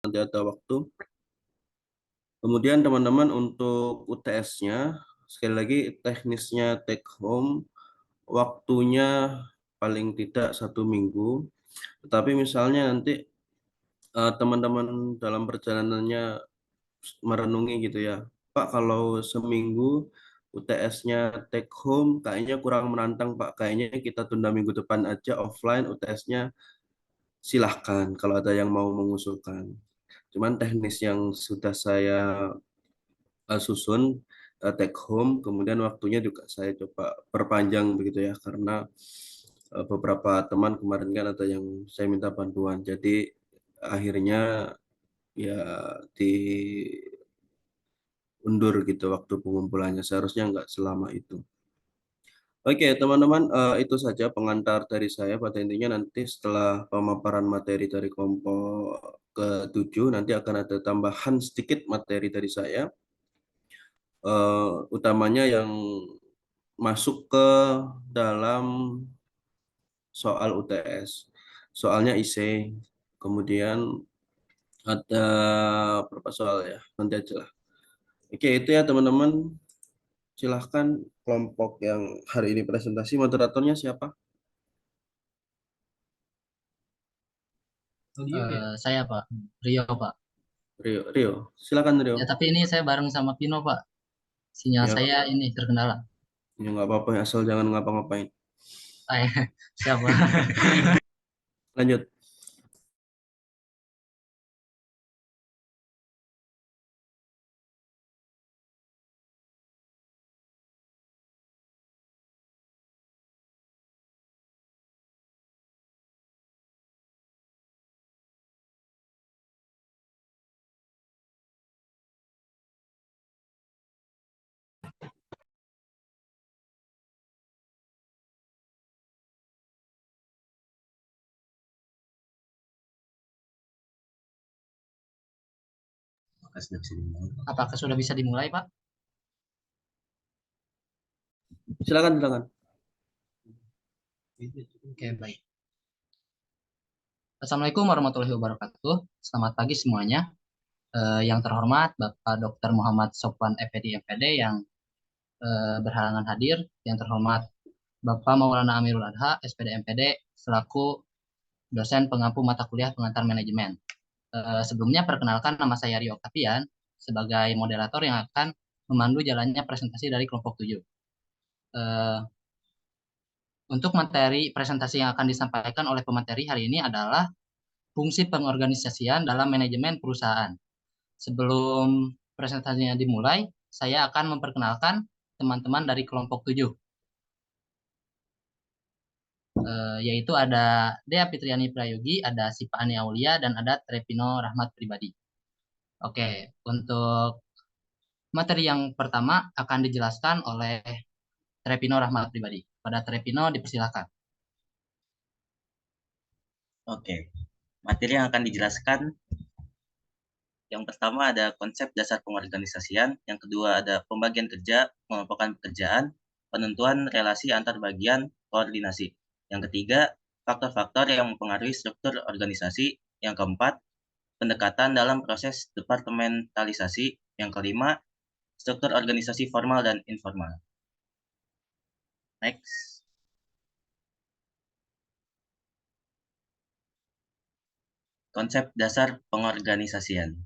nanti ada waktu. Kemudian teman-teman untuk UTS-nya, sekali lagi teknisnya take home, waktunya paling tidak 1 minggu. Tetapi misalnya nanti teman-teman dalam perjalanannya merenungi gitu ya, Pak kalau seminggu UTS-nya take home kayaknya kurang menantang Pak, kayaknya kita tunda minggu depan aja offline UTS-nya, silahkan kalau ada yang mau mengusulkan. Cuman teknis yang sudah saya susun take home, kemudian waktunya juga saya coba perpanjang begitu ya, karena beberapa teman kemarin kan ada yang saya minta bantuan, jadi akhirnya ya diundur gitu waktu pengumpulannya, seharusnya nggak selama itu. Oke teman-teman, itu saja pengantar dari saya. Pada intinya nanti setelah pemaparan materi dari kelompok ke-7 nanti akan ada tambahan sedikit materi dari saya, utamanya yang masuk ke dalam soal UTS. Soalnya IC, kemudian ada berapa soal ya, nanti aja lah. Oke, itu ya teman-teman. Silahkan kelompok yang hari ini presentasi, moderatornya siapa? Saya Pak, Rio Pak. Rio, Rio. Silakan Rio. Ya tapi ini saya bareng sama Pino Pak. Sinyal Ya, saya ini terkendala. ya nggak apa-apa, asal jangan ngapa-ngapain. Saya siapa? Lanjut. Apakah sudah bisa dimulai Pak? Silakan, silakan. Oke baik. Assalamualaikum warahmatullahi wabarakatuh. Selamat pagi semuanya. Yang terhormat Bapak Dr. Muhammad Sofwan FPD MPD yang berhalangan hadir. Yang terhormat Bapak Maulana Amirul Adha SPD MPD selaku dosen pengampu mata kuliah pengantar manajemen. Sebelumnya perkenalkan nama saya Rio Octavian sebagai moderator yang akan memandu jalannya presentasi dari kelompok 7. Untuk materi presentasi yang akan disampaikan oleh pemateri hari ini adalah fungsi pengorganisasian dalam manajemen perusahaan. Sebelum presentasinya dimulai, saya akan memperkenalkan teman-teman dari kelompok 7, yaitu ada Dea Fitriani Prayogi, ada Sipa Ani Aulia, dan ada Trepino Rahmat Pribadi. Oke, untuk materi yang pertama akan dijelaskan oleh Trepino Rahmat Pribadi. Pada Trepino dipersilakan. Oke, materi yang akan dijelaskan yang pertama ada konsep dasar pengorganisasian, yang kedua ada pembagian kerja, pengelompokan pekerjaan, penentuan relasi antar bagian, koordinasi. Yang ketiga, faktor-faktor yang mempengaruhi struktur organisasi. Yang keempat, pendekatan dalam proses departementalisasi. Yang kelima, struktur organisasi formal dan informal. Next. Konsep dasar pengorganisasian.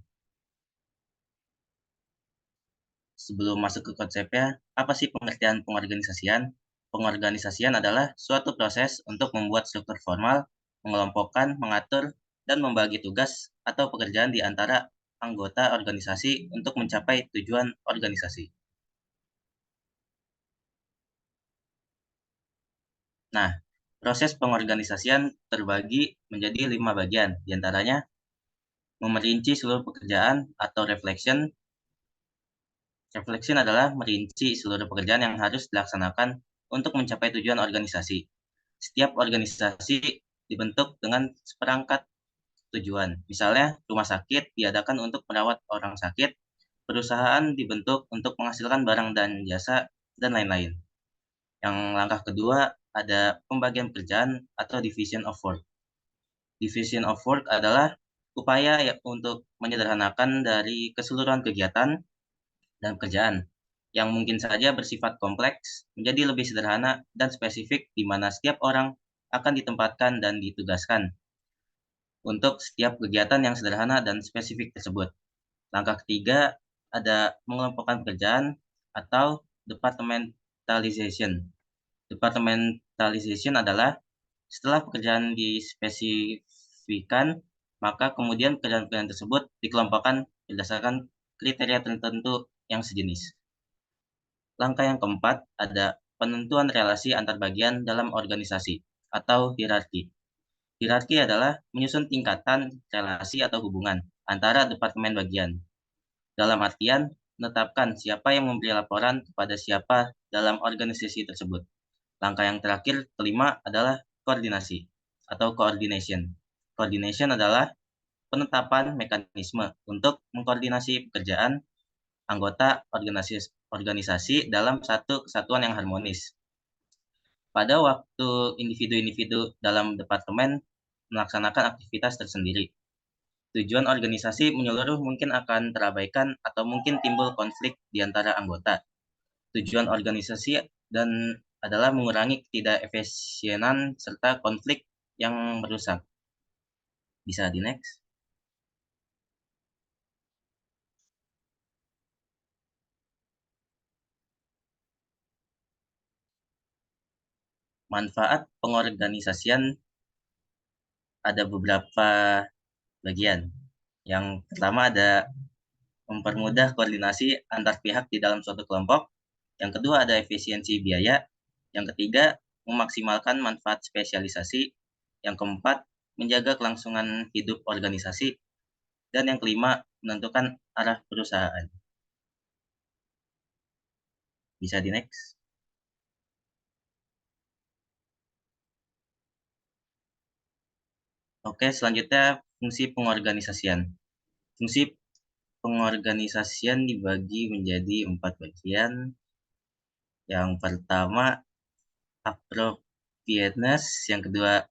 Sebelum masuk ke konsepnya, apa sih pengertian pengorganisasian? Pengorganisasian adalah suatu proses untuk membuat struktur formal, mengelompokkan, mengatur, dan membagi tugas atau pekerjaan di antara anggota organisasi untuk mencapai tujuan organisasi. Nah, proses pengorganisasian terbagi menjadi 5 bagian, diantaranya memerinci seluruh pekerjaan atau reflection. Reflection adalah merinci seluruh pekerjaan yang harus dilaksanakan untuk mencapai tujuan organisasi. Setiap organisasi dibentuk dengan seperangkat tujuan. Misalnya, rumah sakit diadakan untuk merawat orang sakit, perusahaan dibentuk untuk menghasilkan barang dan jasa, dan lain-lain. Yang langkah kedua ada pembagian pekerjaan atau division of work. Division of work adalah upaya ya untuk menyederhanakan dari keseluruhan kegiatan dan pekerjaan yang mungkin saja bersifat kompleks menjadi lebih sederhana dan spesifik di mana setiap orang akan ditempatkan dan ditugaskan untuk setiap kegiatan yang sederhana dan spesifik tersebut. Langkah ketiga ada mengelompokkan pekerjaan atau departmentalization. Departmentalization adalah setelah pekerjaan dispesifikan, maka kemudian pekerjaan-pekerjaan tersebut dikelompokkan berdasarkan kriteria tertentu yang sejenis. Langkah yang keempat ada penentuan relasi antar bagian dalam organisasi atau hierarki. Hierarki adalah menyusun tingkatan relasi atau hubungan antara departemen bagian. Dalam artian, menetapkan siapa yang memberi laporan kepada siapa dalam organisasi tersebut. Langkah yang terakhir, kelima, adalah koordinasi atau coordination. Coordination adalah penetapan mekanisme untuk mengkoordinasi pekerjaan anggota organisasi dalam satu kesatuan yang harmonis. Pada waktu individu-individu dalam departemen melaksanakan aktivitas tersendiri, tujuan organisasi menyeluruh mungkin akan terabaikan atau mungkin timbul konflik di antara anggota. Tujuan organisasi dan adalah mengurangi ketidakefisienan serta konflik yang merusak. Bisa di next. Manfaat pengorganisasian ada beberapa bagian. Yang pertama ada mempermudah koordinasi antar pihak di dalam suatu kelompok. Yang kedua ada efisiensi biaya. Yang ketiga memaksimalkan manfaat spesialisasi. Yang keempat menjaga kelangsungan hidup organisasi. Dan yang kelima menentukan arah perusahaan. Bisa di next. Oke, selanjutnya fungsi pengorganisasian. Fungsi pengorganisasian dibagi menjadi 4 bagian. Yang pertama, appropriateness. Yang kedua,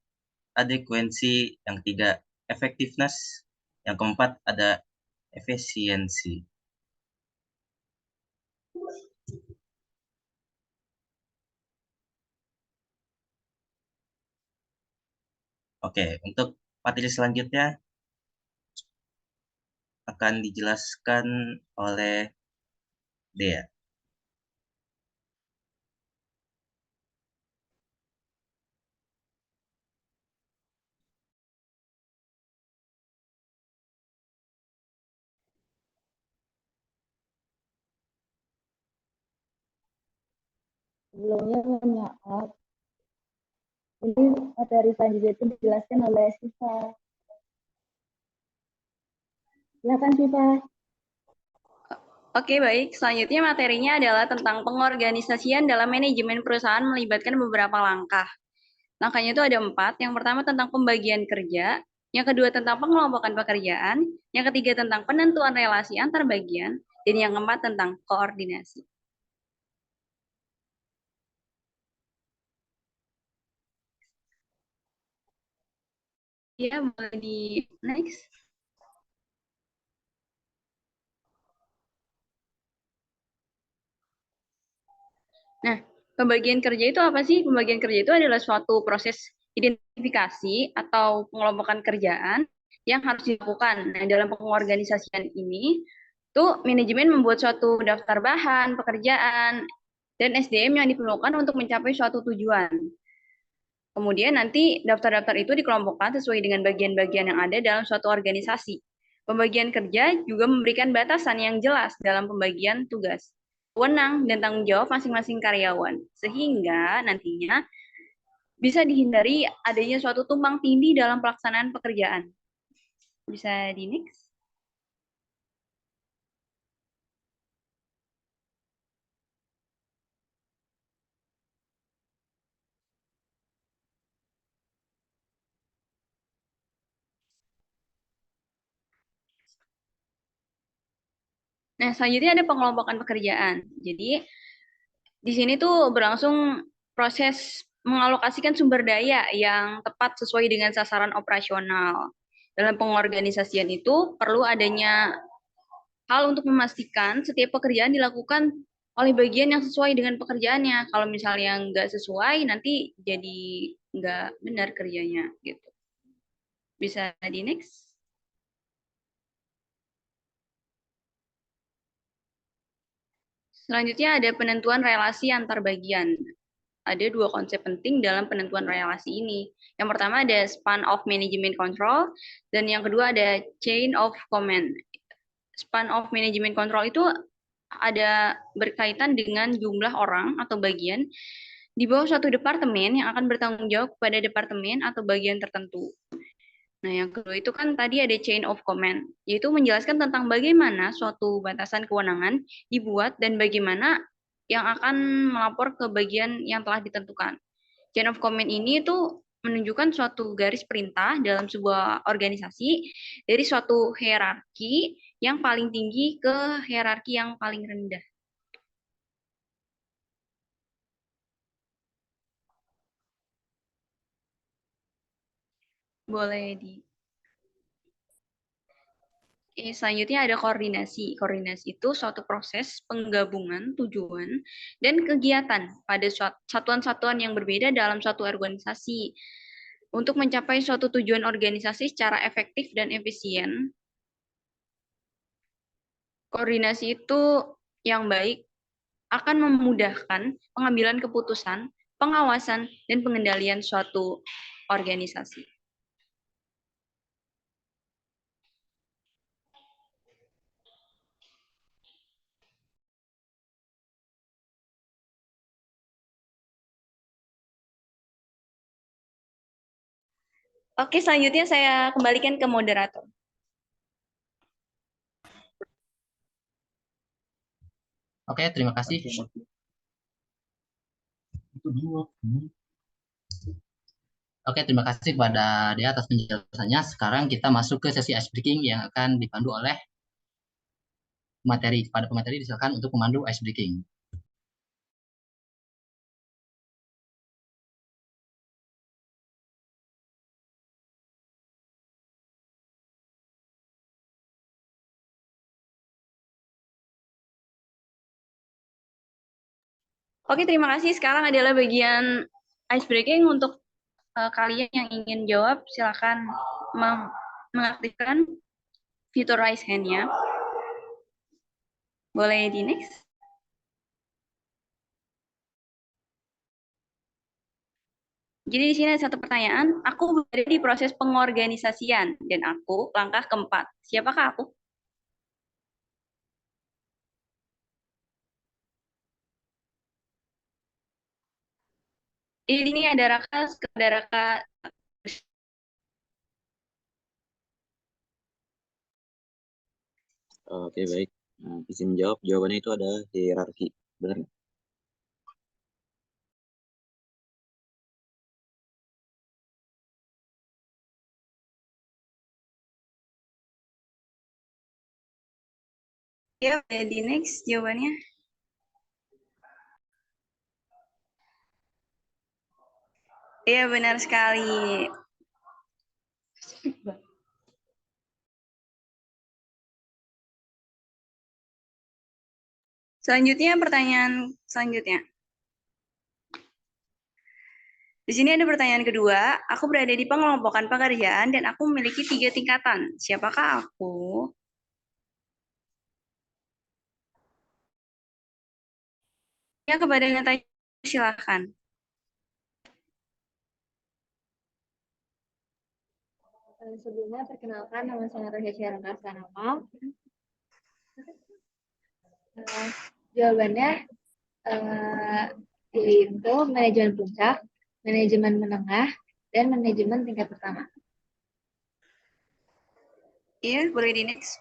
adequacy. Yang ketiga, effectiveness. Yang keempat, ada efisiensi. Oke, untuk materi selanjutnya akan dijelaskan oleh Dea. Sebelumnya mohon maaf. Ini materi selanjutnya itu dijelaskan oleh Siva. Silakan Siva. Oke, baik. Selanjutnya materinya adalah tentang pengorganisasian dalam manajemen perusahaan melibatkan beberapa langkah. Langkahnya itu ada 4. Yang pertama tentang pembagian kerja, yang kedua tentang pengelompokan pekerjaan, yang ketiga tentang penentuan relasi antar bagian, dan yang keempat tentang koordinasi. Ya, boleh di next. Nah, pembagian kerja itu apa sih? Pembagian kerja itu adalah suatu proses identifikasi atau pengelompokan kerjaan yang harus dilakukan. Nah, dalam pengorganisasian ini, tuh manajemen membuat suatu daftar bahan, pekerjaan, dan SDM yang diperlukan untuk mencapai suatu tujuan. Kemudian nanti daftar-daftar itu dikelompokkan sesuai dengan bagian-bagian yang ada dalam suatu organisasi. Pembagian kerja juga memberikan batasan yang jelas dalam pembagian tugas, wewenang, dan tanggung jawab masing-masing karyawan, sehingga nantinya bisa dihindari adanya suatu tumpang tindih dalam pelaksanaan pekerjaan. Bisa di next. Nah, selanjutnya ada pengelompokan pekerjaan. Jadi, di sini tuh berlangsung proses mengalokasikan sumber daya yang tepat sesuai dengan sasaran operasional. Dalam pengorganisasian itu perlu adanya hal untuk memastikan setiap pekerjaan dilakukan oleh bagian yang sesuai dengan pekerjaannya. Kalau misalnya nggak sesuai, nanti jadi nggak benar kerjanya gitu. Bisa di next. Selanjutnya ada penentuan relasi antar bagian. Ada dua konsep penting dalam penentuan relasi ini. Yang pertama ada span of management control, dan yang kedua ada chain of command. Span of management control itu ada berkaitan dengan jumlah orang atau bagian di bawah suatu departemen yang akan bertanggung jawab kepada departemen atau bagian tertentu. Nah, yang kedua itu kan tadi ada chain of command, yaitu menjelaskan tentang bagaimana suatu batasan kewenangan dibuat dan bagaimana yang akan melapor ke bagian yang telah ditentukan. Chain of command ini itu menunjukkan suatu garis perintah dalam sebuah organisasi dari suatu hierarki yang paling tinggi ke hierarki yang paling rendah. Boleh di. Oke, selanjutnya ada koordinasi. Koordinasi itu suatu proses penggabungan tujuan dan kegiatan pada satuan-satuan yang berbeda dalam suatu organisasi untuk mencapai suatu tujuan organisasi secara efektif dan efisien. Koordinasi itu yang baik akan memudahkan pengambilan keputusan, pengawasan, dan pengendalian suatu organisasi. Oke, selanjutnya saya kembalikan ke moderator. Oke, terima kasih. Oke, terima kasih kepada Dea atas penjelasannya. Sekarang kita masuk ke sesi ice breaking yang akan dipandu oleh materi. Kepada pemateri disilakan untuk memandu ice breaking. Oke, terima kasih. Sekarang adalah bagian ice breaking untuk kalian yang ingin jawab, silakan mengaktifkan fitur raise hand-nya. Boleh di next. Jadi di sini ada satu pertanyaan, aku berada di proses pengorganisasian dan aku langkah keempat. Siapakah aku? Ini ada Raka, ada Raka. Oke, baik. Nah, izin menjawab, jawabannya itu adalah hierarki. Benar nggak? Ya, di next jawabannya. Iya, benar sekali. Selanjutnya, pertanyaan selanjutnya. Di sini ada pertanyaan kedua, aku berada di pengelompokan pekerjaan dan aku memiliki 3 tingkatan. Siapakah aku? Ya, kepada yang tanya, silakan. Sebelumnya perkenalkan, nama saya Rohya Syarana Sanapa. Jawabannya yaitu manajemen puncak, manajemen menengah, dan manajemen tingkat pertama. Iya, boleh di next.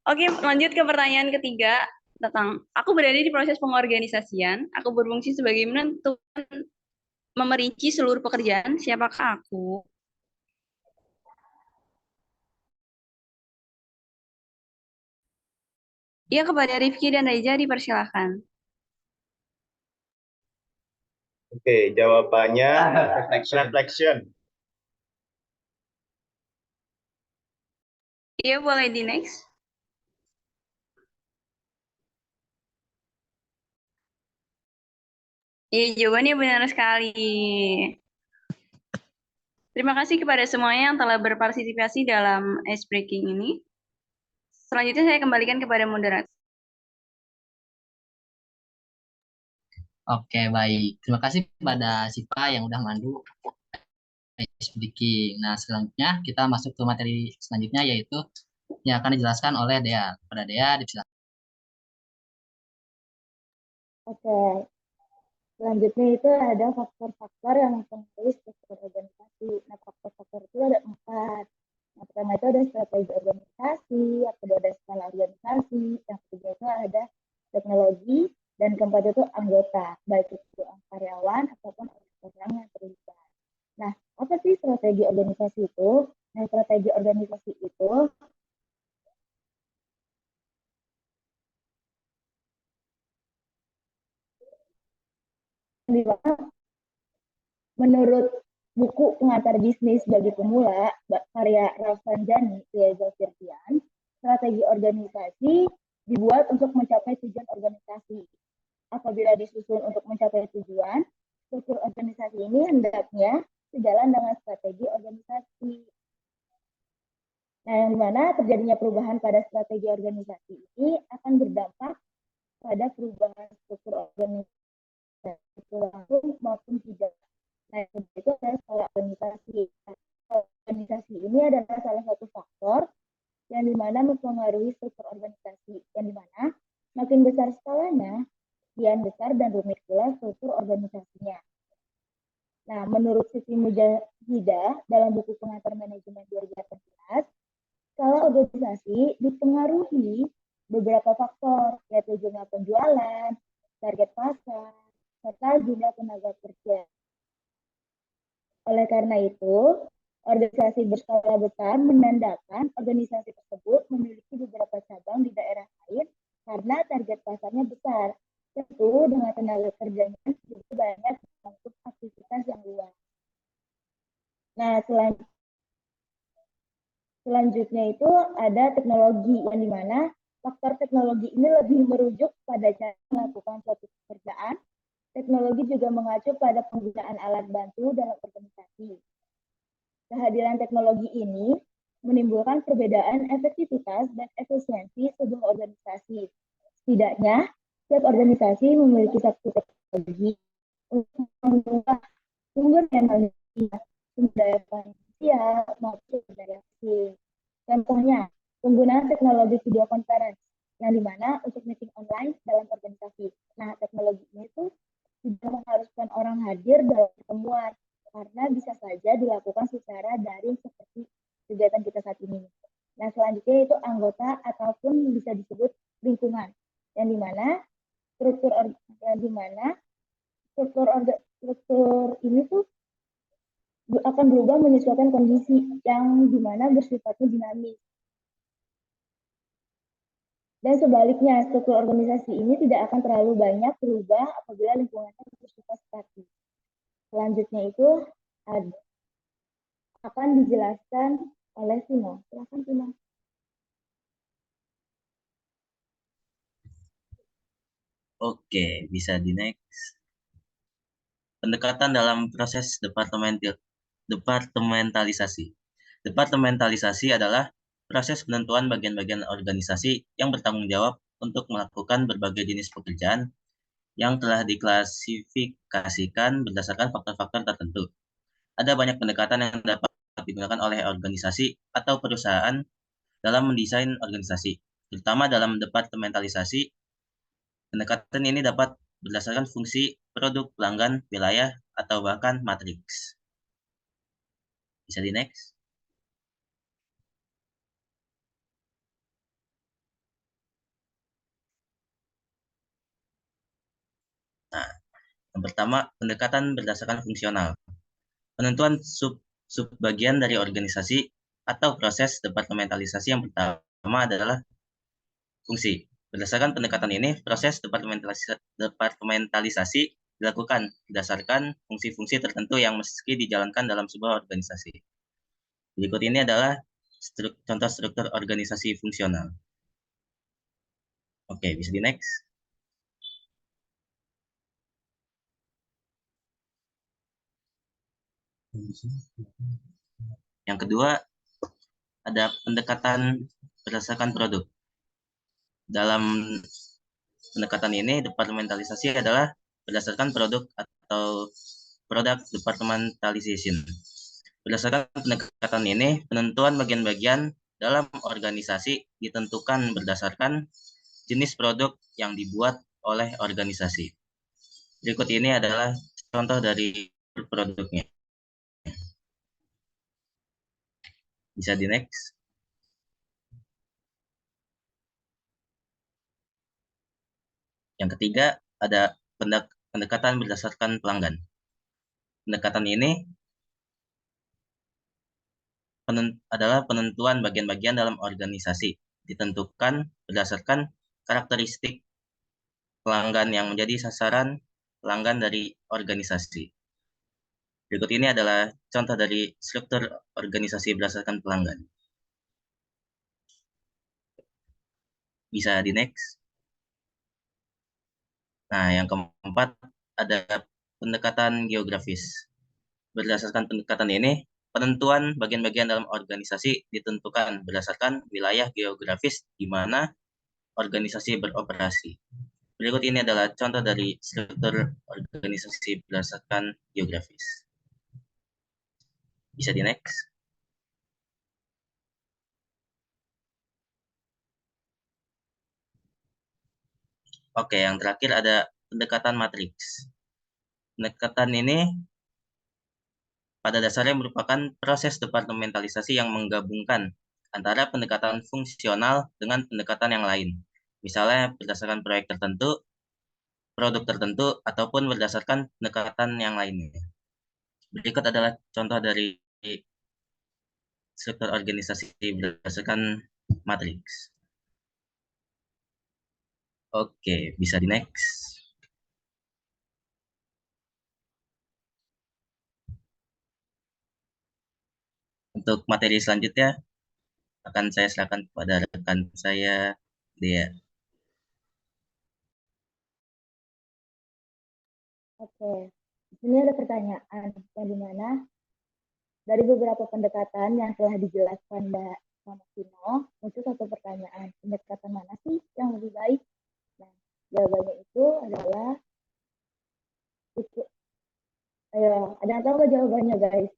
Oke, lanjut ke pertanyaan ketiga. tentang aku berada di proses pengorganisasian. Aku berfungsi sebagai menentukan memerinci seluruh pekerjaan. Siapakah aku? Ya, kepada Rifki dan Reza dipersilahkan. Oke, jawabannya reflection. Iya, boleh di next. Iya, jawabannya benar sekali. Terima kasih kepada semuanya yang telah berpartisipasi dalam ice breaking ini. Selanjutnya saya kembalikan kepada moderator. Oke, baik. Terima kasih kepada Sipa yang udah mandu ice breaking. Nah, selanjutnya kita masuk ke materi selanjutnya, yaitu yang akan dijelaskan oleh Dea. Pada Dea, dipersilakan. Oke, selanjutnya itu ada faktor-faktor yang mempengaruhi struktur organisasi. Nah, faktor-faktor itu ada 4. Yang pertama itu ada strategi organisasi, yang kedua ada skala organisasi, yang ketiga itu ada teknologi, dan keempat itu anggota, baik itu karyawan ataupun orang yang terlibat. Nah, apa sih strategi organisasi itu? Nah, strategi organisasi itu menurut buku pengantar bisnis bagi pemula karya Ralph Sanjani, Reza Firdian, strategi organisasi dibuat untuk mencapai tujuan organisasi. Apabila disusun untuk mencapai tujuan, struktur organisasi ini hendaknya sejalan dengan strategi organisasi. Nah, yang dimana terjadinya perubahan pada strategi organisasi ini akan berdampak pada perubahan struktur organisasi langsung maupun tidak. Nah, itu adalah skala organisasi. Organisasi ini adalah salah satu faktor yang dimana mempengaruhi struktur organisasi, yang dimana makin besar skalanya, kian besar dan rumit pula struktur organisasinya. Nah, menurut Siti Mujahidah dalam buku pengantar manajemen 2018, skala organisasi dipengaruhi beberapa faktor, yaitu jumlah penjualan, target pasar, serta jumlah tenaga kerja. Oleh karena itu, organisasi berskala besar menandakan organisasi tersebut memiliki beberapa cabang di daerah lain karena target pasarnya besar. Tentu dengan tenaga kerjanya juga banyak untuk aktivitas yang luas. Nah, selanjutnya itu ada teknologi, yang dimana faktor teknologi ini lebih merujuk pada cara melakukan suatu pekerjaan. Teknologi juga mengacu pada penggunaan alat bantu dalam organisasi. Kehadiran teknologi ini menimbulkan perbedaan efektivitas dan efisiensi sebuah organisasi. Setidaknya, setiap organisasi memiliki satu teknologi untuk mengubah sumber daya manusia, sumber daya manusia maupun sumber daya fisik. Contohnya, penggunaan teknologi video conference, yang dimana untuk meeting online dalam organisasi. Nah, teknologi ini tuh tidak mengharuskan orang hadir dalam pertemuan, karena bisa saja dilakukan secara daring seperti kegiatan kita saat ini. Nah, selanjutnya itu anggota ataupun bisa disebut lingkungan, yang dimana struktur ini tuh akan berubah menyesuaikan kondisi yang dimana bersifatnya dinamis. Dan sebaliknya, struktur organisasi ini tidak akan terlalu banyak berubah apabila lingkungannya bersifat statis. Selanjutnya itu akan dijelaskan oleh Timo. Silakan Timo. Oke, bisa di next. Pendekatan dalam proses departementalisasi. Departementalisasi adalah proses penentuan bagian-bagian organisasi yang bertanggung jawab untuk melakukan berbagai jenis pekerjaan yang telah diklasifikasikan berdasarkan faktor-faktor tertentu. Ada banyak pendekatan yang dapat digunakan oleh organisasi atau perusahaan dalam mendesain organisasi, terutama dalam departementalisasi. Pendekatan ini dapat berdasarkan fungsi, produk, pelanggan, wilayah, atau bahkan matriks. Bisa di next. Yang pertama, pendekatan berdasarkan fungsional. Penentuan sub-bagian dari organisasi atau proses departementalisasi yang pertama adalah fungsi. Berdasarkan pendekatan ini, proses departementalisasi dilakukan berdasarkan fungsi-fungsi tertentu yang meski dijalankan dalam sebuah organisasi. Berikut ini adalah contoh struktur organisasi fungsional. Oke, bisa di next. Yang kedua, ada pendekatan berdasarkan produk. Dalam pendekatan ini, departementalisasi adalah berdasarkan produk atau product departmentalization. Berdasarkan pendekatan ini, penentuan bagian-bagian dalam organisasi ditentukan berdasarkan jenis produk yang dibuat oleh organisasi. Berikut ini adalah contoh dari produknya. Bisa di next. Yang ketiga, ada pendekatan berdasarkan pelanggan. Pendekatan ini adalah penentuan bagian-bagian dalam organisasi, ditentukan berdasarkan karakteristik pelanggan yang menjadi sasaran pelanggan dari organisasi. Berikut ini adalah contoh dari struktur organisasi berdasarkan pelanggan. Bisa di next. Nah, yang keempat ada pendekatan geografis. Berdasarkan pendekatan ini, penentuan bagian-bagian dalam organisasi ditentukan berdasarkan wilayah geografis di mana organisasi beroperasi. Berikut ini adalah contoh dari struktur organisasi berdasarkan geografis. Bisa di next. Oke, yang terakhir ada pendekatan matriks. Pendekatan ini pada dasarnya merupakan proses departementalisasi yang menggabungkan antara pendekatan fungsional dengan pendekatan yang lain. Misalnya berdasarkan proyek tertentu, produk tertentu, ataupun berdasarkan pendekatan yang lainnya. Berikut adalah contoh dari struktur organisasi berdasarkan matriks. Oke, bisa di next. Untuk materi selanjutnya akan saya serahkan kepada rekan saya, Dea. Oke, di sini ada pertanyaan yang dimana dari beberapa pendekatan yang telah dijelaskan Mbak Samsino, muncul satu pertanyaan, pendekatan mana sih yang lebih baik? Nah, jawabannya itu adalah, ayo, ada yang tahu nggak jawabannya guys?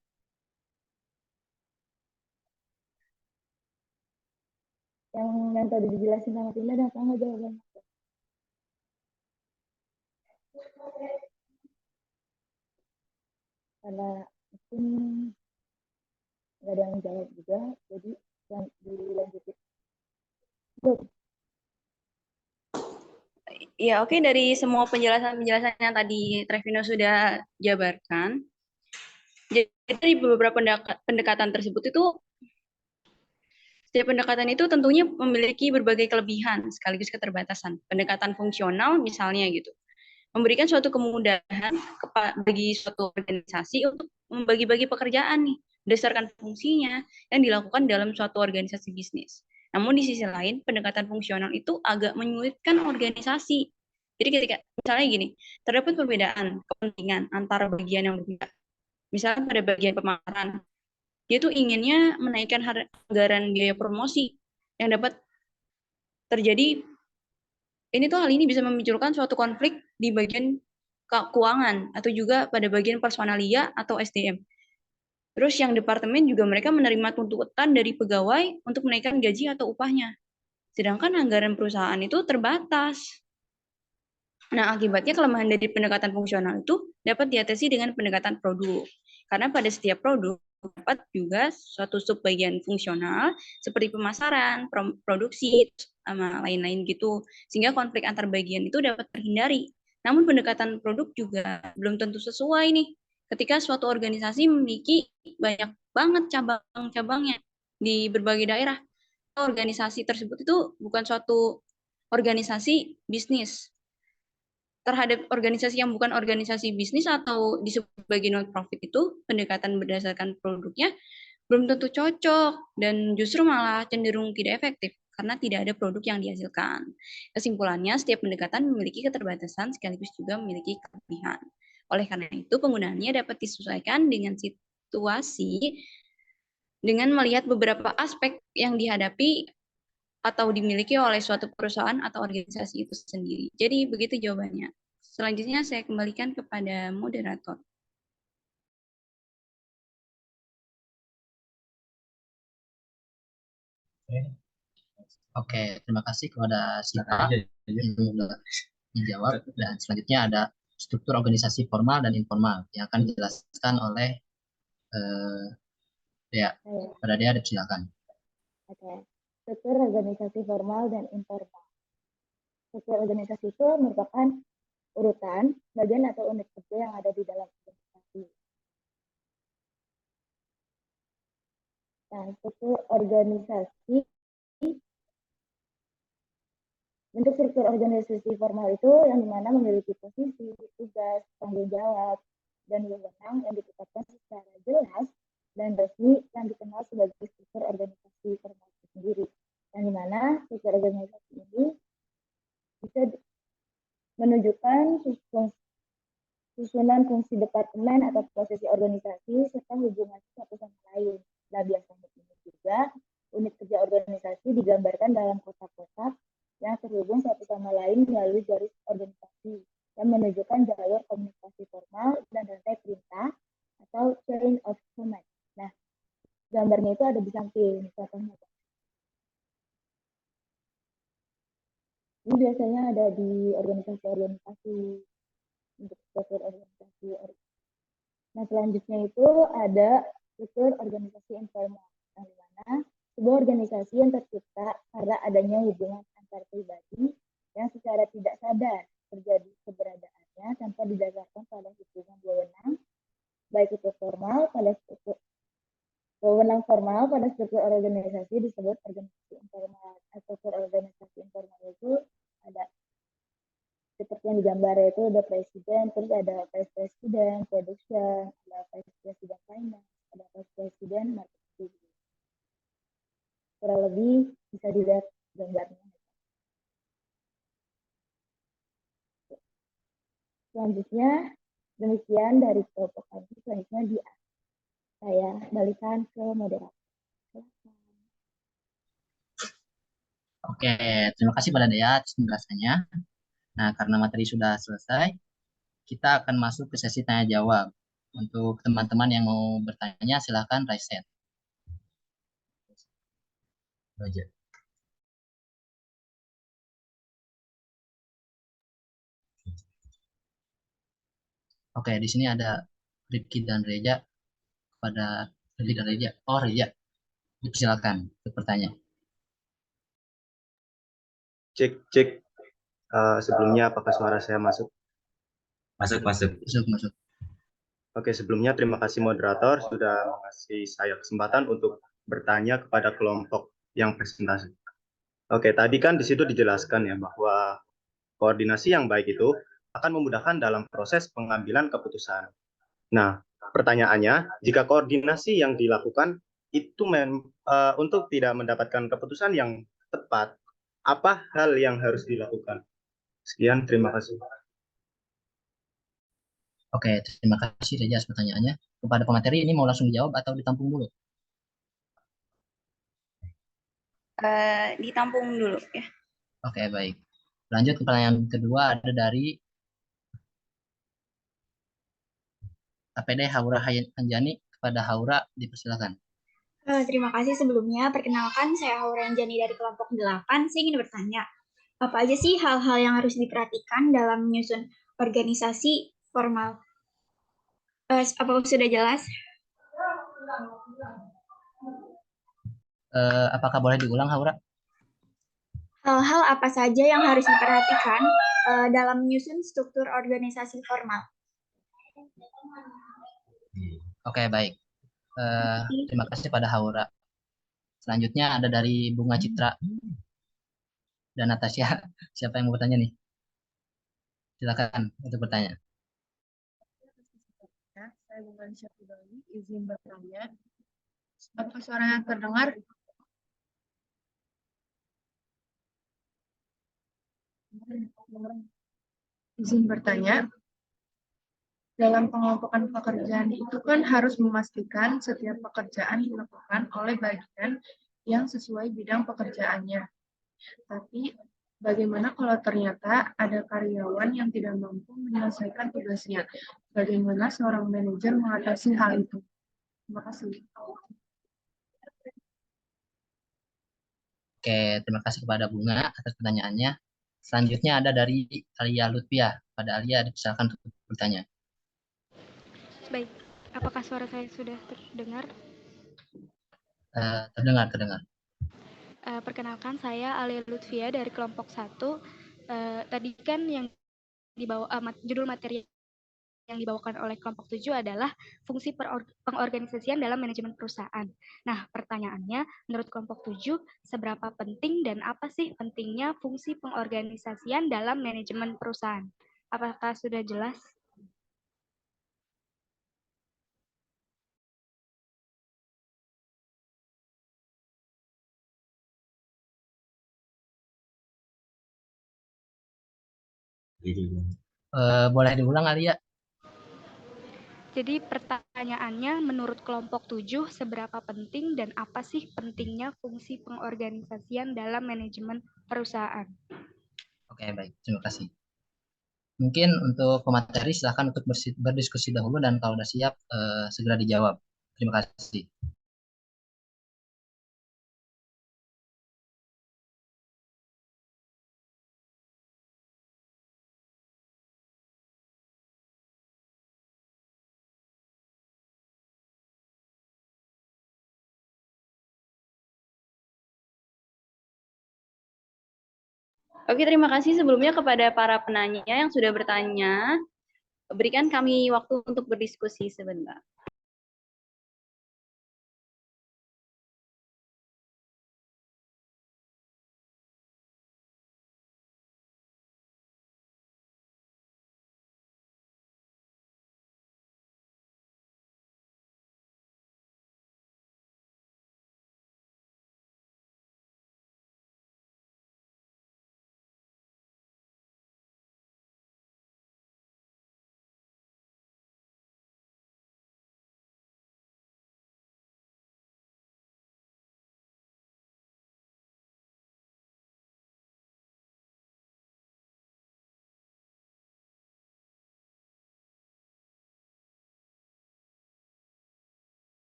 Yang tadi dijelasin sama Tina, ada yang tahu nggak jawabannya? Karena mungkin nggak ada yang jawab juga, jadi yang dilanjutin. Ya, oke, dari semua penjelasan-penjelasan yang tadi Trevino sudah jabarkan, jadi dari beberapa pendekatan tersebut itu, setiap pendekatan itu tentunya memiliki berbagai kelebihan sekaligus keterbatasan. Pendekatan fungsional misalnya gitu, memberikan suatu kemudahan bagi suatu organisasi untuk membagi-bagi pekerjaan nih berdasarkan fungsinya yang dilakukan dalam suatu organisasi bisnis. Namun di sisi lain, pendekatan fungsional itu agak menyulitkan organisasi. Jadi ketika misalnya gini, terdapat perbedaan kepentingan antara bagian yang berbeda. Misalnya pada bagian pemasaran, dia tuh inginnya menaikkan anggaran biaya promosi yang dapat terjadi. Ini tuh hal ini bisa memunculkan suatu konflik di bagian keuangan atau juga pada bagian personalia atau SDM. Terus yang departemen juga mereka menerima tuntutan dari pegawai untuk menaikkan gaji atau upahnya. Sedangkan anggaran perusahaan itu terbatas. Nah, akibatnya kelemahan dari pendekatan fungsional itu dapat diatasi dengan pendekatan produk. Karena pada setiap produk dapat juga suatu subbagian fungsional seperti pemasaran, produksi, sama lain-lain gitu. Sehingga konflik antar bagian itu dapat terhindari. Namun pendekatan produk juga belum tentu sesuai nih. Ketika suatu organisasi memiliki banyak banget cabang-cabangnya di berbagai daerah, organisasi tersebut itu bukan suatu organisasi bisnis. Terhadap organisasi yang bukan organisasi bisnis atau disebut sebagai non-profit itu, pendekatan berdasarkan produknya belum tentu cocok dan justru malah cenderung tidak efektif karena tidak ada produk yang dihasilkan. Kesimpulannya, setiap pendekatan memiliki keterbatasan sekaligus juga memiliki kelebihan. Oleh karena itu, penggunaannya dapat disesuaikan dengan situasi dengan melihat beberapa aspek yang dihadapi atau dimiliki oleh suatu perusahaan atau organisasi itu sendiri. Jadi begitu jawabannya. Selanjutnya saya kembalikan kepada moderator. Oke, terima kasih kepada Sita yang sudah menjawab. Dan selanjutnya ada struktur organisasi formal dan informal yang akan dijelaskan oleh Dea. Pada Dea, silakan. Oke. Struktur organisasi formal dan informal. Struktur organisasi itu merupakan urutan, bagian atau unit kerja yang ada di dalam organisasi. Nah, struktur organisasi, bentuk struktur organisasi formal itu yang dimana memiliki posisi, tugas, tanggung jawab, dan wewenang yang ditetapkan secara jelas dan resmi yang dikenal sebagai struktur organisasi formal itu sendiri. Yang dimana struktur organisasi ini bisa menunjukkan susunan fungsi departemen atau posisi organisasi serta hubungan satu sama lain. Nah, biasanya ini juga unit kerja organisasi digambarkan dalam kotak-kotak yang terhubung satu sama lain melalui garis organisasi yang menunjukkan jalur komunikasi formal dan rantai perintah atau chain of command. Nah, gambarnya itu ada di samping contohnya. Ini biasanya ada di organisasi-organisasi untuk struktur organisasi. Nah, selanjutnya itu ada struktur organisasi informal, yang dimana sebuah organisasi yang tercipta karena adanya hubungan antar pribadi yang secara tidak sadar terjadi keberadaannya tanpa didasarkan pada hubungan wewenang, baik itu formal pada struktur wewenang formal pada struktur organisasi disebut organisasi informal. Struktur organisasi informal itu ada seperti yang digambar, yaitu ada presiden, terus ada vice president, production, ada vice president finance, ada vice president marketing. Kurang lebih bisa dilihat gambarnya. Selanjutnya, demikian dari kelompok kami. Selanjutnya saya balikan ke moderator. Oke, terima kasih pada Dea atas penjelasannya. Nah, karena materi sudah selesai, kita akan masuk ke sesi tanya jawab. Untuk teman-teman yang mau bertanya, silakan raise hand. Oke, di sini ada Rifki dan Reja. Pada Rifki dan Reja. Oh, Reja. Silakan bertanya. Cek. Sebelumnya apakah suara saya masuk? Masuk. Masuk. Oke, sebelumnya terima kasih moderator sudah mengasih saya kesempatan untuk bertanya kepada kelompok yang presentasi. Oke, tadi kan di situ dijelaskan ya bahwa koordinasi yang baik itu akan memudahkan dalam proses pengambilan keputusan. Nah, pertanyaannya, jika koordinasi yang dilakukan itu untuk tidak mendapatkan keputusan yang tepat, apa hal yang harus dilakukan? Sekian, terima kasih. Oke, terima kasih Reja atas pertanyaannya. Kepada pemateri ini mau langsung dijawab atau ditampung dulu? Ditampung dulu ya. Oke, baik. Lanjut ke pertanyaan kedua, ada dari APD Haura Hanjani. Kepada Haura, dipersilakan. Terima kasih sebelumnya. Perkenalkan, saya Haura Hanjani dari kelompok 8. Saya ingin bertanya, apa aja sih hal-hal yang harus diperhatikan dalam menyusun organisasi formal? Apakah sudah jelas? Apakah boleh diulang, Haura? Hal-hal apa saja yang harus diperhatikan dalam menyusun struktur organisasi formal? Oke, baik. Terima kasih pada Haura. Selanjutnya ada dari Bunga Citra dan Natasha. Siapa yang mau bertanya nih? Silakan untuk bertanya. Saya Bunga Syafidoli, izin bertanya. Apa suaranya terdengar? Izin bertanya. Dalam pengelompokan pekerjaan itu kan harus memastikan setiap pekerjaan dilakukan oleh bagian yang sesuai bidang pekerjaannya. Tapi bagaimana kalau ternyata ada karyawan yang tidak mampu menyelesaikan tugasnya? Bagaimana seorang manajer mengatasi hal itu? Terima kasih. Oke, terima kasih kepada Bunga atas pertanyaannya. Selanjutnya ada dari Alia Lutfia. Pada Alia, silakan untuk bertanya. Baik, apakah suara saya sudah terdengar? Terdengar. Perkenalkan, saya Alia Lutfia dari kelompok 1. Tadi kan yang dibawa judul materi yang dibawakan oleh kelompok 7 adalah fungsi pengorganisasian dalam manajemen perusahaan. Nah, pertanyaannya, menurut kelompok 7, seberapa penting dan apa sih pentingnya fungsi pengorganisasian dalam manajemen perusahaan? Apakah sudah jelas? Boleh diulang, Alia? Jadi pertanyaannya, menurut kelompok 7, seberapa penting dan apa sih pentingnya fungsi pengorganisasian dalam manajemen perusahaan? Oke, baik. Terima kasih. Mungkin untuk pemateri silahkan untuk berdiskusi dahulu dan kalau sudah siap segera dijawab. Terima kasih. Oke, terima kasih sebelumnya kepada para penanya yang sudah bertanya. Berikan kami waktu untuk berdiskusi sebentar.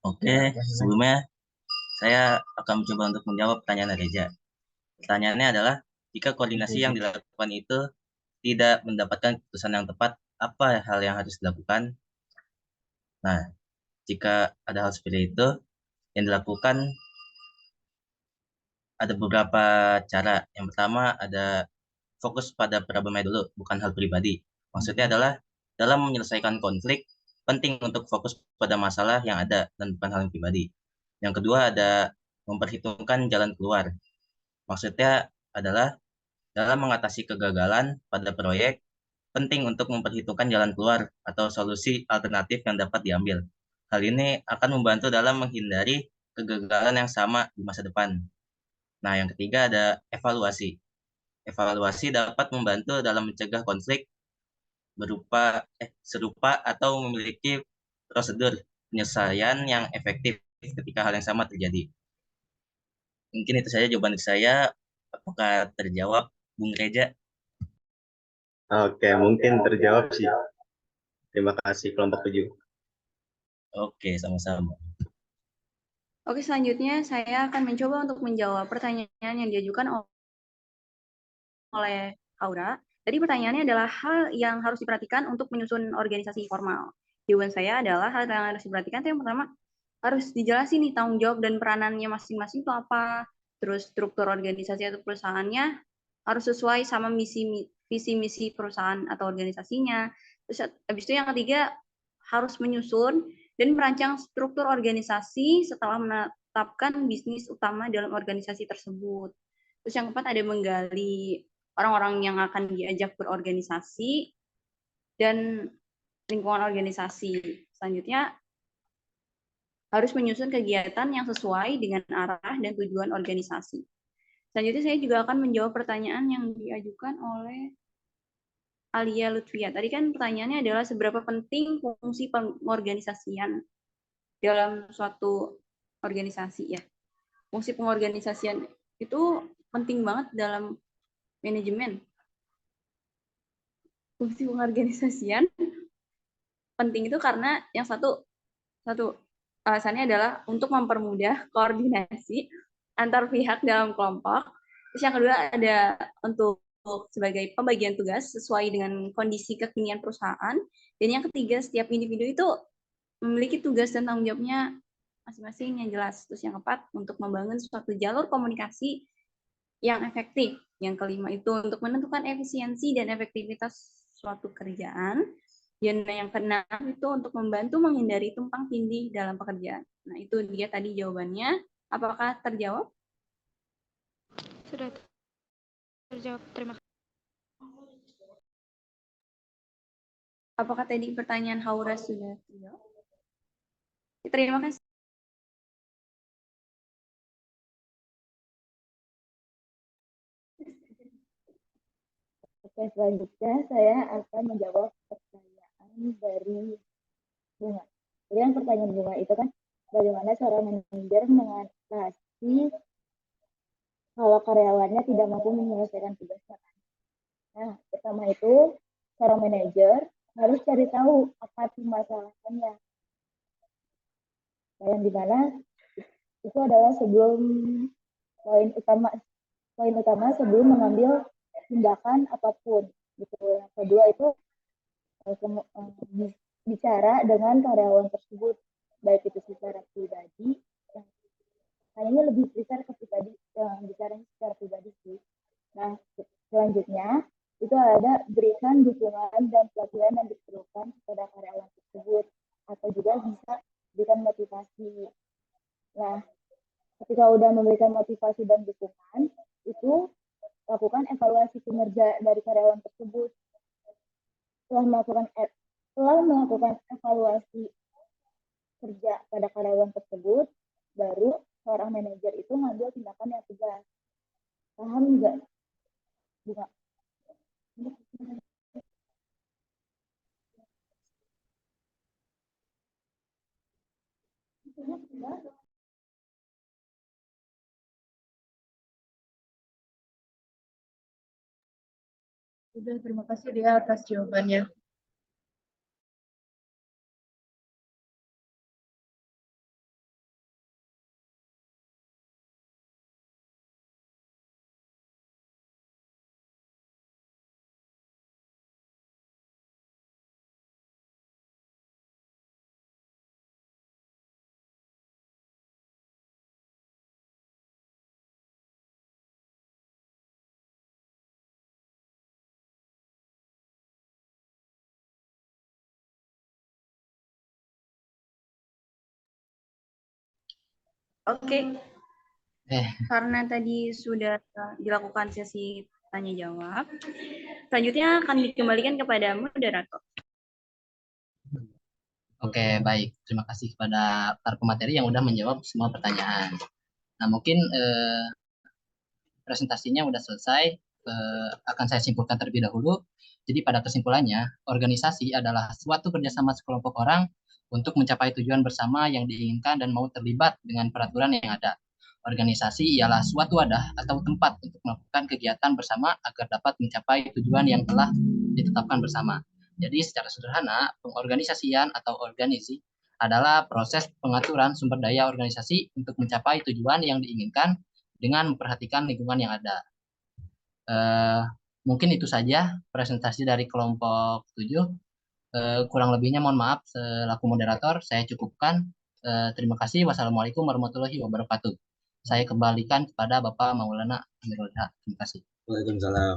Oke, sebelumnya saya akan mencoba untuk menjawab pertanyaan Reza. Pertanyaannya adalah, jika koordinasi yang dilakukan itu tidak mendapatkan keputusan yang tepat, apa hal yang harus dilakukan? Nah, jika ada hal seperti itu, yang dilakukan ada beberapa cara. Yang pertama ada fokus pada problemnya dulu, bukan hal pribadi. Maksudnya adalah dalam menyelesaikan konflik, penting untuk fokus pada masalah yang ada dan bukan hal yang pribadi. Yang kedua ada memperhitungkan jalan keluar. Maksudnya adalah dalam mengatasi kegagalan pada proyek, penting untuk memperhitungkan jalan keluar atau solusi alternatif yang dapat diambil. Hal ini akan membantu dalam menghindari kegagalan yang sama di masa depan. Nah, yang ketiga ada evaluasi. Evaluasi dapat membantu dalam mencegah konflik serupa atau memiliki prosedur penyelesaian yang efektif ketika hal yang sama terjadi. Mungkin itu saja jawaban dari saya. Apakah terjawab, Bung Reja? Oke, mungkin terjawab sih. Terima kasih kelompok 7. Oke, sama-sama. Oke, selanjutnya saya akan mencoba untuk menjawab pertanyaan yang diajukan oleh Aura. Jadi pertanyaannya adalah hal yang harus diperhatikan untuk menyusun organisasi formal. Jawaban saya adalah hal yang harus diperhatikan itu yang pertama, harus dijelasin nih tanggung jawab dan peranannya masing-masing itu apa. Terus struktur organisasi atau perusahaannya harus sesuai sama visi misi perusahaan atau organisasinya. Terus habis itu yang ketiga, harus menyusun dan merancang struktur organisasi setelah menetapkan bisnis utama dalam organisasi tersebut. Terus yang keempat ada menggali orang-orang yang akan diajak berorganisasi dan lingkungan organisasi. Selanjutnya harus menyusun kegiatan yang sesuai dengan arah dan tujuan organisasi. Selanjutnya saya juga akan menjawab pertanyaan yang diajukan oleh Alia Lutfia. Tadi kan pertanyaannya adalah seberapa penting fungsi pengorganisasian dalam suatu organisasi ya. Fungsi pengorganisasian itu penting banget dalam manajemen. Fungsi pengorganisasian penting itu karena yang satu alasannya adalah untuk mempermudah koordinasi antar pihak dalam kelompok. Terus yang kedua ada untuk sebagai pembagian tugas sesuai dengan kondisi kekinian perusahaan. Dan yang ketiga, setiap individu itu memiliki tugas dan tanggung jawabnya masing-masing yang jelas. Terus yang keempat, untuk membangun suatu jalur komunikasi yang efektif. Yang kelima itu untuk menentukan efisiensi dan efektivitas suatu kerjaan. Dan yang keenam itu untuk membantu menghindari tumpang tindih dalam pekerjaan. Nah, itu dia tadi jawabannya. Apakah terjawab? Sudah terjawab. Terima kasih. Apakah tadi pertanyaan Haura sudah terjawab? Terima kasih. Oke, selanjutnya saya akan menjawab pertanyaan dari Bunga. Jadi yang pertanyaan Bunga itu kan bagaimana cara manajer mengatasi kalau karyawannya tidak mampu menyelesaikan tugasnya. Nah, pertama itu seorang manajer harus cari tahu apa masalahnya. Nah, yang dimana itu adalah poin utama sebelum mengambil tindakan apapun. Gitu. Yang kedua itu bicara dengan karyawan tersebut, baik itu secara pribadi, kayaknya lebih prefer ke pribadi, bicaranya secara pribadi sih. Nah, selanjutnya itu ada berikan dukungan dan pelatihan yang diperlukan kepada karyawan tersebut, atau juga bisa berikan motivasi. Nah, ketika udah memberikan motivasi dan dukungan, itu lakukan evaluasi kinerja dari karyawan tersebut. Setelah melakukan evaluasi kerja pada karyawan tersebut, baru seorang manajer itu ngambil tindakan yang tegas. Paham nggak? Bunga? Sudah, terima kasih dia atas jawabannya. Oke. Karena tadi sudah dilakukan sesi tanya jawab, selanjutnya akan dikembalikan kepada moderator. Oke, baik. Terima kasih kepada para pemateri yang sudah menjawab semua pertanyaan. Nah, mungkin presentasinya sudah selesai. akan saya simpulkan terlebih dahulu. Jadi pada kesimpulannya, organisasi adalah suatu kerjasama sekelompok orang untuk mencapai tujuan bersama yang diinginkan dan mau terlibat dengan peraturan yang ada. Organisasi ialah suatu wadah atau tempat untuk melakukan kegiatan bersama agar dapat mencapai tujuan yang telah ditetapkan bersama. Jadi secara sederhana, pengorganisasian atau organisasi adalah proses pengaturan sumber daya organisasi untuk mencapai tujuan yang diinginkan dengan memperhatikan lingkungan yang ada. Mungkin itu saja presentasi dari kelompok 7. Kurang lebihnya mohon maaf selaku moderator, saya cukupkan. Terima kasih. Wassalamualaikum warahmatullahi wabarakatuh. Saya kembalikan kepada Bapak Maulana Amirul Haq. Terima kasih. Waalaikumsalam.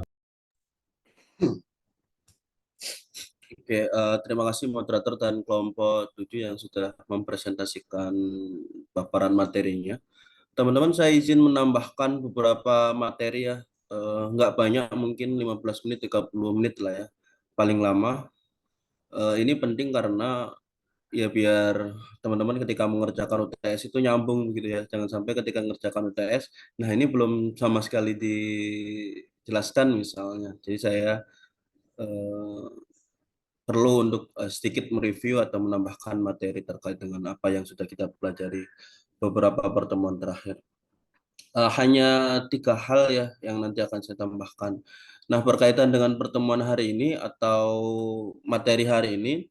Oke, terima kasih moderator dan kelompok 7 yang sudah mempresentasikan paparan materinya. Teman-teman, saya izin menambahkan beberapa materi ya. Nggak banyak, mungkin 15 menit, 30 menit lah ya, paling lama. Ini penting karena ya biar teman-teman ketika mengerjakan UTS itu nyambung gitu ya. Jangan sampai ketika mengerjakan UTS, nah ini belum sama sekali dijelaskan misalnya. Jadi saya perlu untuk sedikit mereview atau menambahkan materi terkait dengan apa yang sudah kita pelajari beberapa pertemuan terakhir. Hanya 3 hal ya yang nanti akan saya tambahkan. Nah, berkaitan dengan pertemuan hari ini atau materi hari ini,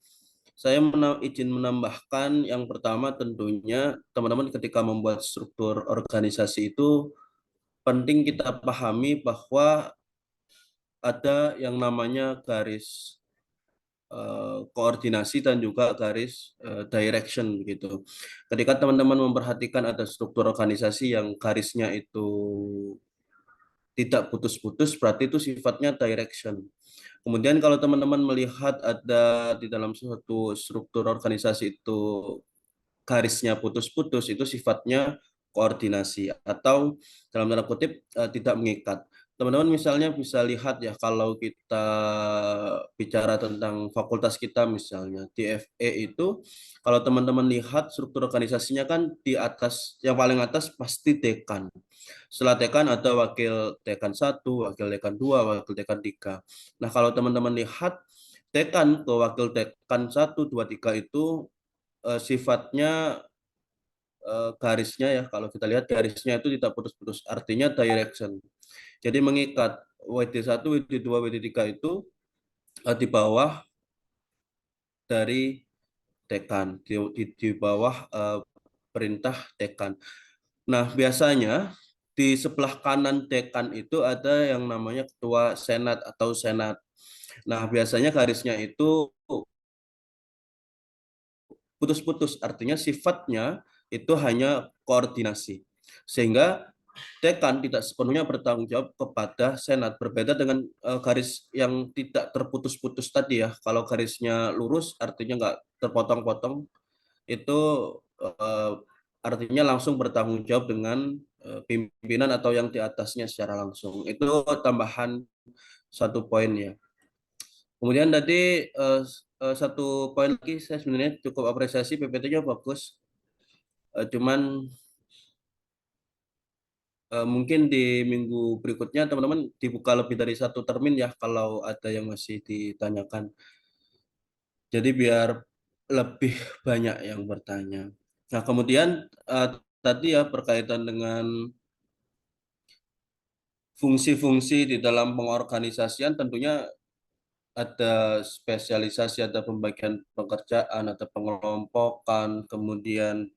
saya izin menambahkan yang pertama tentunya teman-teman ketika membuat struktur organisasi itu penting kita pahami bahwa ada yang namanya garis koordinasi dan juga garis direction gitu. Ketika teman-teman memperhatikan ada struktur organisasi yang garisnya itu tidak putus-putus, berarti itu sifatnya direction. Kemudian kalau teman-teman melihat ada di dalam suatu struktur organisasi itu garisnya putus-putus, itu sifatnya koordinasi atau dalam tanda kutip tidak mengikat. Teman-teman misalnya bisa lihat ya, kalau kita bicara tentang fakultas kita misalnya di FE itu, kalau teman-teman lihat struktur organisasinya kan di atas, yang paling atas pasti dekan. Setelah dekan ada wakil dekan 1, wakil dekan 2, wakil dekan 3. Nah, kalau teman-teman lihat dekan ke wakil dekan 1, 2, 3 itu sifatnya garisnya ya, kalau kita lihat garisnya itu tidak putus-putus, artinya direction. Jadi mengikat WD1, WD2, WD3 itu di bawah dari dekan, di bawah perintah dekan. Nah, biasanya di sebelah kanan dekan itu ada yang namanya ketua senat atau senat. Nah, biasanya garisnya itu putus-putus, artinya sifatnya itu hanya koordinasi. Sehingga dekan tidak sepenuhnya bertanggung jawab kepada senat, berbeda dengan garis yang tidak terputus-putus tadi ya. Kalau garisnya lurus artinya nggak terpotong-potong, itu artinya langsung bertanggung jawab dengan pimpinan atau yang di atasnya secara langsung. Itu tambahan satu poin ya. Kemudian tadi satu poin lagi, saya sebenarnya cukup apresiasi PPT-nya bagus. Cuman mungkin di minggu berikutnya teman-teman dibuka lebih dari 1 termin ya kalau ada yang masih ditanyakan. Jadi biar lebih banyak yang bertanya. Nah, kemudian tadi ya berkaitan dengan fungsi-fungsi di dalam pengorganisasian, tentunya ada spesialisasi, ada pembagian pekerjaan, ada pengelompokan, kemudian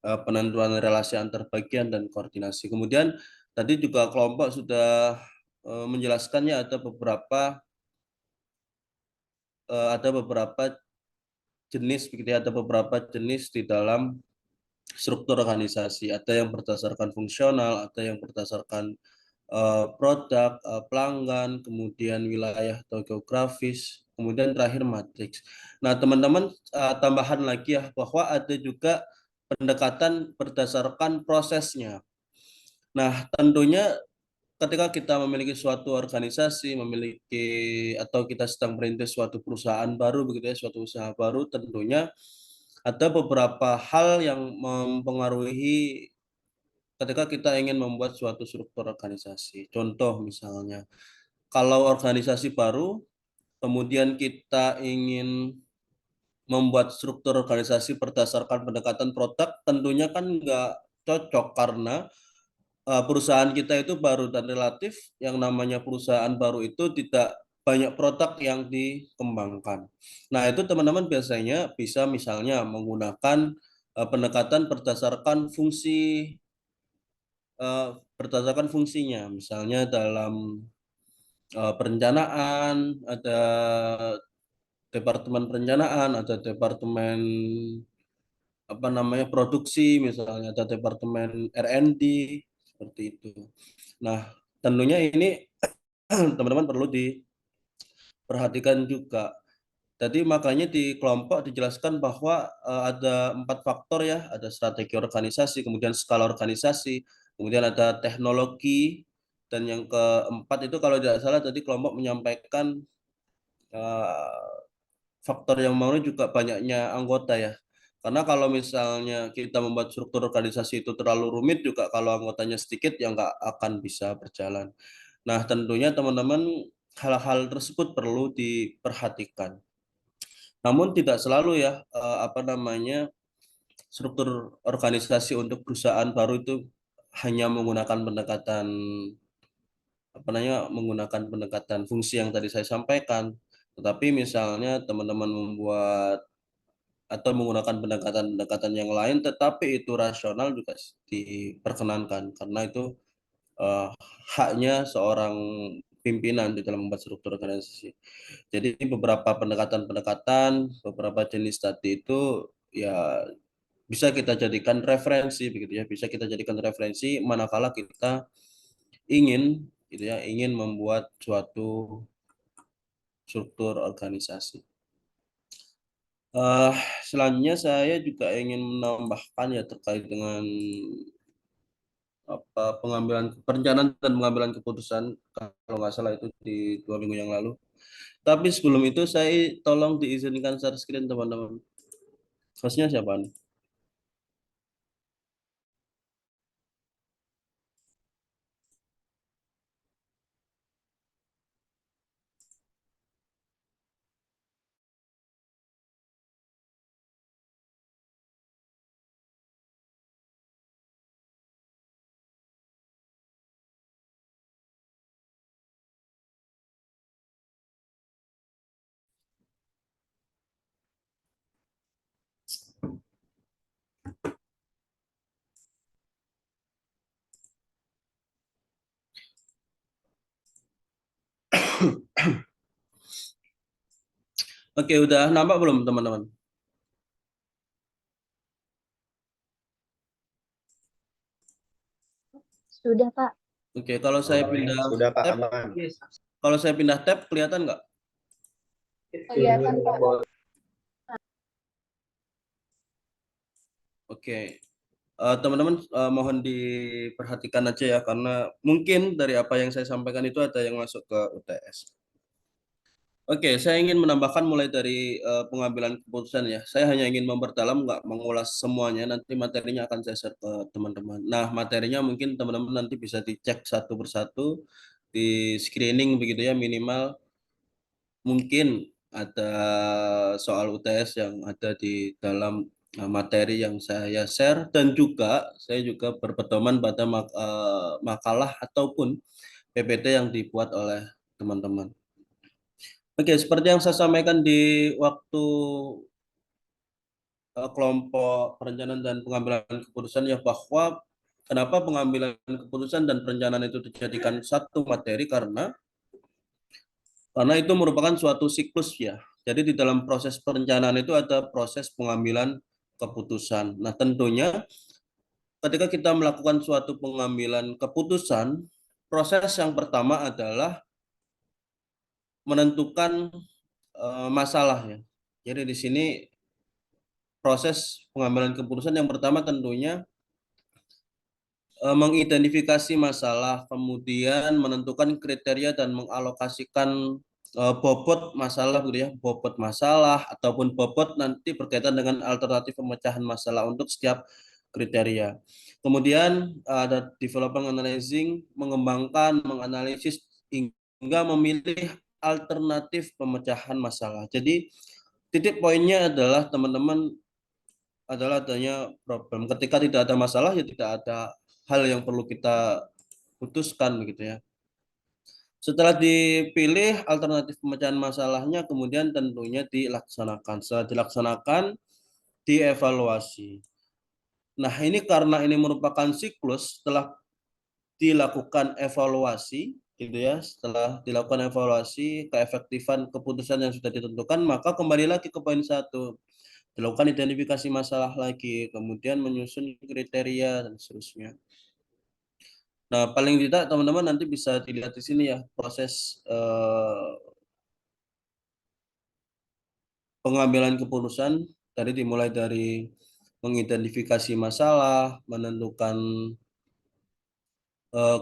penentuan relasi antar bagian dan koordinasi. Kemudian tadi juga kelompok sudah menjelaskannya ada beberapa jenis begitu ya, ada beberapa jenis di dalam struktur organisasi. Ada yang berdasarkan fungsional, ada yang berdasarkan produk, pelanggan, kemudian wilayah atau geografis, kemudian terakhir matriks. Nah, teman-teman tambahan lagi ya bahwa ada juga pendekatan berdasarkan prosesnya. Nah, tentunya ketika kita memiliki suatu organisasi, atau kita sedang merintis suatu perusahaan baru begitu ya, suatu usaha baru, tentunya ada beberapa hal yang mempengaruhi ketika kita ingin membuat suatu struktur organisasi. Contoh misalnya, kalau organisasi baru, kemudian kita ingin membuat struktur organisasi berdasarkan pendekatan produk, tentunya kan nggak cocok karena perusahaan kita itu baru dan relatif yang namanya perusahaan baru itu tidak banyak produk yang dikembangkan. Nah, itu teman-teman biasanya bisa misalnya menggunakan pendekatan berdasarkan fungsinya. Misalnya dalam perencanaan ada departemen perencanaan, ada departemen produksi, misalnya ada departemen R&D seperti itu. Nah, tentunya ini teman-teman perlu diperhatikan juga. Jadi makanya di kelompok dijelaskan bahwa ada 4 faktor ya, ada strategi organisasi, kemudian skala organisasi, kemudian ada teknologi, dan yang keempat itu kalau tidak salah tadi kelompok menyampaikan faktor yang mau juga banyaknya anggota ya. Karena kalau misalnya kita membuat struktur organisasi itu terlalu rumit juga kalau anggotanya sedikit ya nggak akan bisa berjalan. Nah, tentunya teman-teman hal-hal tersebut perlu diperhatikan. Namun tidak selalu ya struktur organisasi untuk perusahaan baru itu hanya menggunakan pendekatan fungsi yang tadi saya sampaikan. Tetapi misalnya teman-teman membuat atau menggunakan pendekatan-pendekatan yang lain, tetapi itu rasional juga diperkenankan karena itu haknya seorang pimpinan di dalam membuat struktur organisasi. Jadi beberapa pendekatan-pendekatan, beberapa jenis tadi itu ya bisa kita jadikan referensi begitu ya, bisa kita jadikan referensi manakala kita ingin gitu ya, ingin membuat suatu struktur organisasi. Selanjutnya saya juga ingin menambahkan ya terkait dengan perencanaan dan pengambilan keputusan, kalau nggak salah itu di 2 minggu yang lalu. Tapi sebelum itu saya tolong diizinkan share screen teman-teman. Hostnya siapa nih? Oke, udah nampak belum teman-teman? Sudah, Pak. Oke, kalau saya pindah Sudah Pak, tab, aman. kalau saya pindah tab kelihatan nggak? Kelihatan, Pak. Oke, teman-teman mohon diperhatikan aja ya karena mungkin dari apa yang saya sampaikan itu ada yang masuk ke UTS. Oke, saya ingin menambahkan mulai dari pengambilan keputusan ya. Saya hanya ingin memperdalam, nggak mengulas semuanya. Nanti materinya akan saya share ke teman-teman. Nah, materinya mungkin teman-teman nanti bisa dicek satu persatu, di screening begitu ya, minimal mungkin ada soal UTS yang ada di dalam materi yang saya share, dan juga saya juga berpedoman pada makalah ataupun PPT yang dibuat oleh teman-teman. Oke, seperti yang saya sampaikan di waktu kelompok perencanaan dan pengambilan keputusan ya, bahwa kenapa pengambilan keputusan dan perencanaan itu dijadikan satu materi karena itu merupakan suatu siklus ya. Jadi di dalam proses perencanaan itu ada proses pengambilan keputusan. Nah, tentunya ketika kita melakukan suatu pengambilan keputusan, proses yang pertama adalah menentukan masalah ya. Jadi di sini proses pengambilan keputusan yang pertama tentunya mengidentifikasi masalah, kemudian menentukan kriteria dan mengalokasikan bobot masalah gitu ya, bobot masalah ataupun bobot nanti berkaitan dengan alternatif pemecahan masalah untuk setiap kriteria. Kemudian ada development analyzing, mengembangkan, menganalisis hingga memilih alternatif pemecahan masalah. Jadi titik poinnya adalah teman-teman adalah adanya problem. Ketika tidak ada masalah ya tidak ada hal yang perlu kita putuskan begitu ya. Setelah dipilih alternatif pemecahan masalahnya, kemudian tentunya dilaksanakan. Setelah dilaksanakan, dievaluasi. Nah, ini karena ini merupakan siklus, setelah dilakukan evaluasi, gitu ya, setelah dilakukan evaluasi keefektifan keputusan yang sudah ditentukan, maka kembali lagi ke poin 1, dilakukan identifikasi masalah lagi, kemudian menyusun kriteria dan seterusnya. Nah, paling tidak teman-teman nanti bisa dilihat di sini ya proses pengambilan keputusan tadi dimulai dari mengidentifikasi masalah, menentukan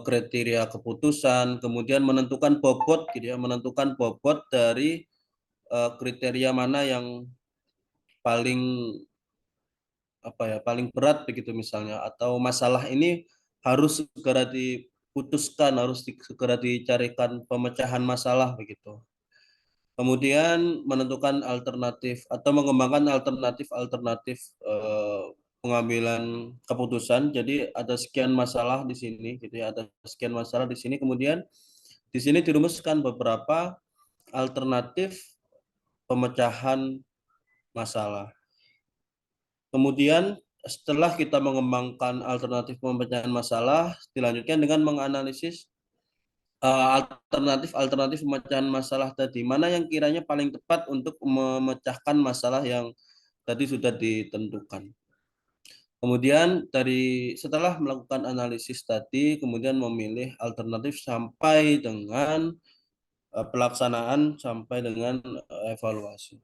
kriteria keputusan, kemudian menentukan bobot gitu ya, menentukan bobot dari kriteria mana yang paling paling berat begitu misalnya, atau masalah ini harus segera diputuskan, harus segera dicarikan pemecahan masalah begitu. Kemudian menentukan alternatif atau mengembangkan alternatif pengambilan keputusan. Jadi ada sekian masalah di sini, gitu ya. Ada sekian masalah di sini. Kemudian di sini dirumuskan beberapa alternatif pemecahan masalah. Kemudian setelah kita mengembangkan alternatif pemecahan masalah, dilanjutkan dengan menganalisis alternatif pemecahan masalah tadi, mana yang kiranya paling tepat untuk memecahkan masalah yang tadi sudah ditentukan. Kemudian setelah melakukan analisis tadi, kemudian memilih alternatif sampai dengan pelaksanaan, sampai dengan evaluasi.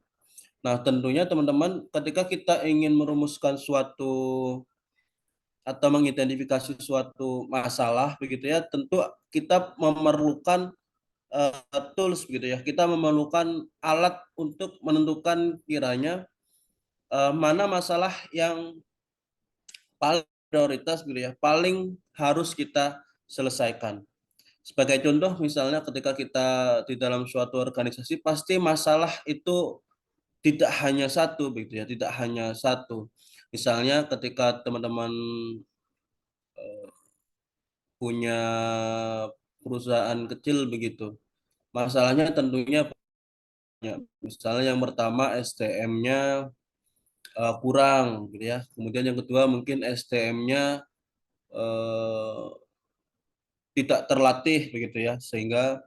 Nah, tentunya teman-teman ketika kita ingin merumuskan suatu atau mengidentifikasi suatu masalah begitu ya, tentu kita memerlukan tools begitu ya. Kita memerlukan alat untuk menentukan kiranya mana masalah yang paling prioritas gitu ya, paling harus kita selesaikan. Sebagai contoh misalnya ketika kita di dalam suatu organisasi pasti masalah itu tidak hanya satu begitu ya, tidak hanya satu. Misalnya ketika teman-teman punya perusahaan kecil begitu. Masalahnya tentunya misalnya yang pertama SDM-nya kurang gitu ya. Kemudian yang kedua mungkin SDM-nya tidak terlatih begitu ya, sehingga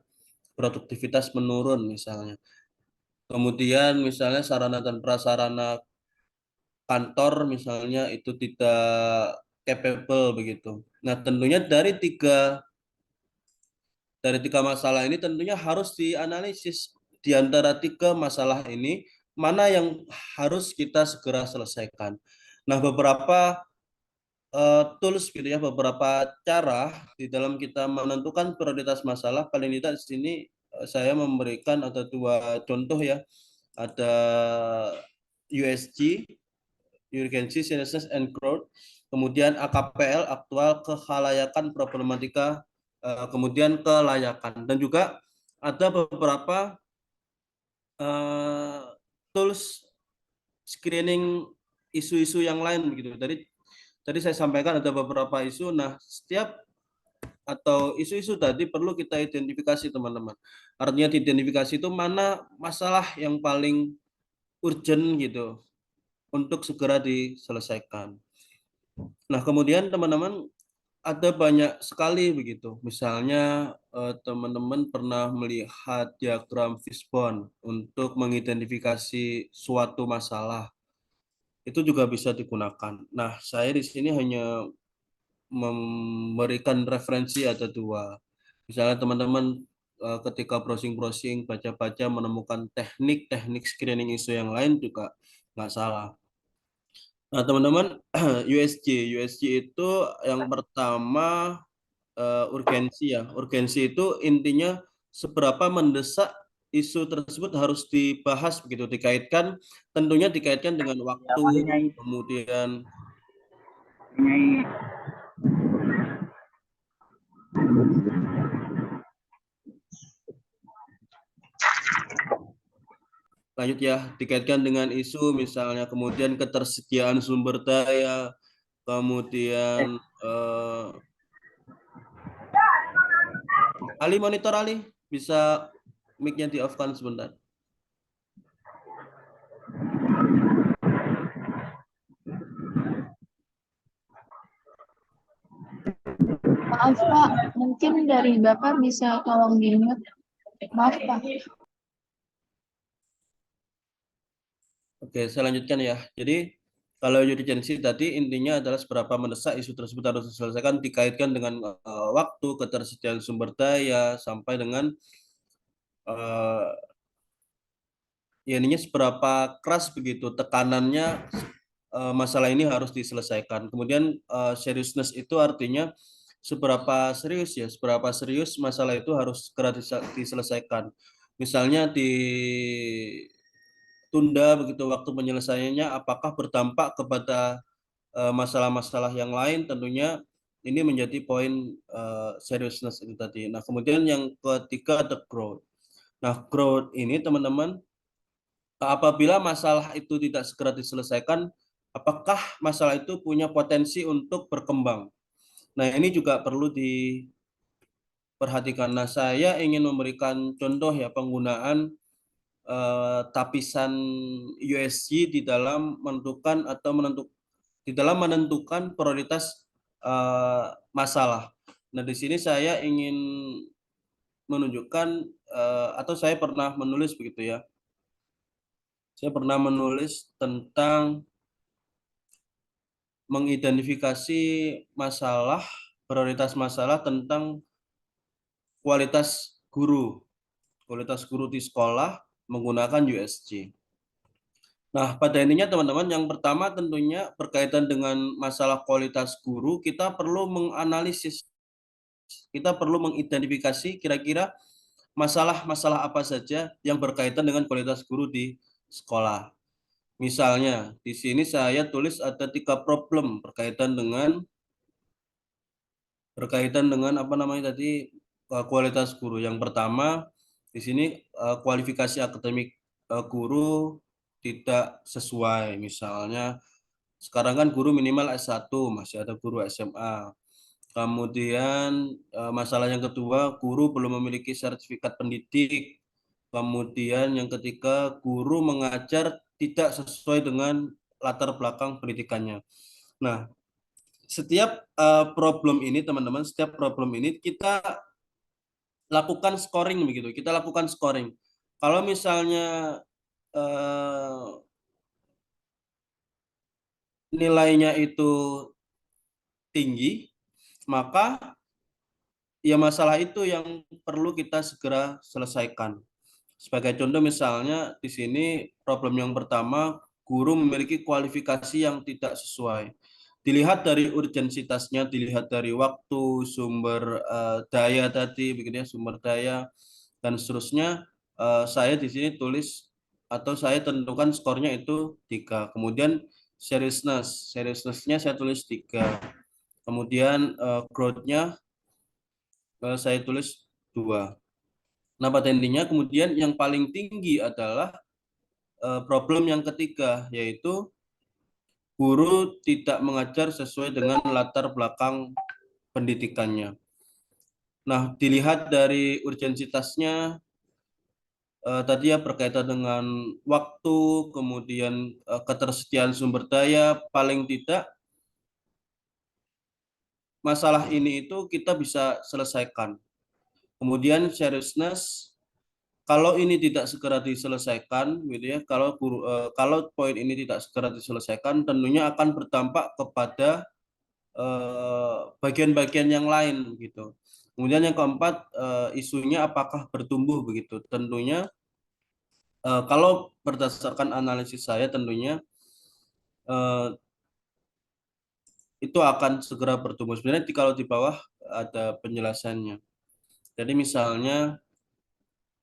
produktivitas menurun misalnya. Kemudian misalnya sarana dan prasarana kantor misalnya itu tidak capable begitu. Nah, tentunya dari tiga masalah ini tentunya harus dianalisis. Di antara tiga masalah ini mana yang harus kita segera selesaikan. Nah, beberapa tools gitu ya, beberapa cara di dalam kita menentukan prioritas masalah. Paling tidak di sini saya memberikan ada 2 contoh ya. Ada USG, Urgency, Seriousness, and Growth. Kemudian AKPL, aktual kekhalayakan problematika, kemudian kelayakan. Dan juga ada beberapa tools screening isu-isu yang lain begitu. Tadi saya sampaikan ada beberapa isu. Nah, setiap atau isu-isu tadi perlu kita identifikasi teman-teman. Artinya diidentifikasi itu mana masalah yang paling urgent gitu untuk segera diselesaikan. Nah, kemudian teman-teman ada banyak sekali begitu. Misalnya teman-teman pernah melihat diagram fishbone untuk mengidentifikasi suatu masalah. Itu juga bisa digunakan. Nah, saya di sini hanya memberikan referensi ada 2. Misalnya teman-teman ketika browsing-browsing, baca-baca menemukan teknik-teknik screening isu yang lain juga nggak salah. Nah, teman-teman, USG itu yang pertama urgensi ya. Urgensi itu intinya seberapa mendesak isu tersebut harus dibahas begitu, tentunya dikaitkan dengan waktu, kemudian Lanjut ya, dikaitkan dengan isu misalnya kemudian ketersediaan sumber daya, kemudian Ali monitor Ali, bisa mic-nya di off-kan sebentar. Maaf Pak, mungkin dari Bapak bisa tolong di-mute. Maaf Pak. Oke, saya lanjutkan ya. Jadi kalau urgensi tadi intinya adalah seberapa mendesak isu tersebut harus diselesaikan dikaitkan dengan waktu, ketersediaan sumber daya, sampai dengan ya ininya seberapa keras begitu tekanannya masalah ini harus diselesaikan. Kemudian seriousness itu artinya seberapa serius ya, seberapa serius masalah itu harus segera diselesaikan. Misalnya ditunda begitu waktu penyelesaiannya, apakah berdampak kepada masalah-masalah yang lain, tentunya ini menjadi poin seriousness itu tadi. Nah, kemudian yang ketiga ada growth. Nah, growth ini teman-teman, apabila masalah itu tidak segera diselesaikan, apakah masalah itu punya potensi untuk berkembang? Nah, ini juga perlu diperhatikan. Nah, saya ingin memberikan contoh ya penggunaan tapisan USG di dalam menentukan prioritas masalah. Nah, di sini saya ingin menunjukkan atau saya pernah menulis begitu ya. Saya pernah menulis tentang mengidentifikasi masalah, prioritas masalah tentang kualitas guru di sekolah menggunakan USG. Nah, pada intinya teman-teman, yang pertama tentunya berkaitan dengan masalah kualitas guru, kita perlu menganalisis, kita perlu mengidentifikasi kira-kira masalah-masalah apa saja yang berkaitan dengan kualitas guru di sekolah. Misalnya, di sini saya tulis ada 3 problem berkaitan dengan apa namanya tadi, kualitas guru. Yang pertama, di sini kualifikasi akademik guru tidak sesuai. Misalnya, sekarang kan guru minimal S1, masih ada guru SMA. Kemudian masalah yang kedua, guru belum memiliki sertifikat pendidik. Kemudian yang ketiga, guru mengajar tidak sesuai dengan latar belakang pendidikannya. Nah, setiap problem ini teman-teman, setiap problem ini kita lakukan scoring begitu. Kita lakukan scoring. Kalau misalnya nilainya itu tinggi, maka ya masalah itu yang perlu kita segera selesaikan. Sebagai contoh misalnya di sini problem yang pertama, guru memiliki kualifikasi yang tidak sesuai. Dilihat dari urgensitasnya, dilihat dari waktu, sumber daya tadi, begitu ya, sumber daya dan seterusnya. Saya di sini tulis atau saya tentukan skornya itu 3. Kemudian seriousness-nya saya tulis 3. Kemudian growth-nya saya tulis 2. Nah, pada intinya kemudian yang paling tinggi adalah problem yang ketiga, yaitu guru tidak mengajar sesuai dengan latar belakang pendidikannya. Nah, dilihat dari urgensitasnya, tadi ya berkaitan dengan waktu, kemudian ketersediaan sumber daya, paling tidak masalah ini itu kita bisa selesaikan. Kemudian seriousness, kalau ini tidak segera diselesaikan, gitu ya, kalau poin ini tidak segera diselesaikan, tentunya akan berdampak kepada bagian-bagian yang lain, gitu. Kemudian yang keempat, isunya apakah bertumbuh begitu. Tentunya kalau berdasarkan analisis saya, tentunya itu akan segera bertumbuh. Sebenarnya kalau di bawah ada penjelasannya. Jadi misalnya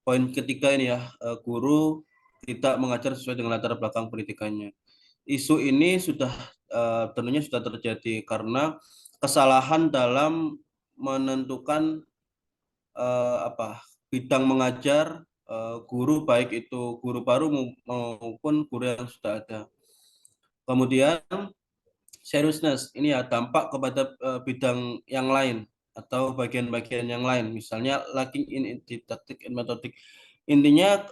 poin ketiga ini ya, guru tidak mengajar sesuai dengan latar belakang pendidikannya. Isu ini sudah tentunya sudah terjadi karena kesalahan dalam menentukan bidang mengajar guru, baik itu guru baru maupun guru yang sudah ada. Kemudian seriousness ini ya dampak kepada bidang yang lain atau bagian-bagian yang lain, misalnya lacking in didactic and methodik. Intinya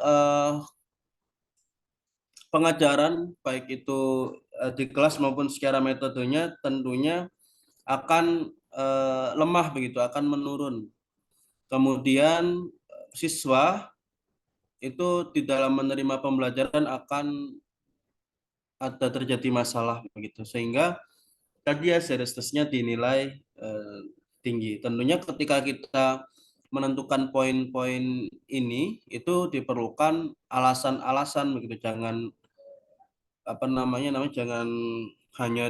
pengajaran baik itu di kelas maupun secara metodenya tentunya akan lemah begitu, akan menurun. Kemudian siswa itu di dalam menerima pembelajaran akan ada terjadi masalah begitu, sehingga tadi ya seriousness-nya dinilai tinggi. Tentunya ketika kita menentukan poin-poin ini itu diperlukan alasan-alasan begitu, jangan jangan hanya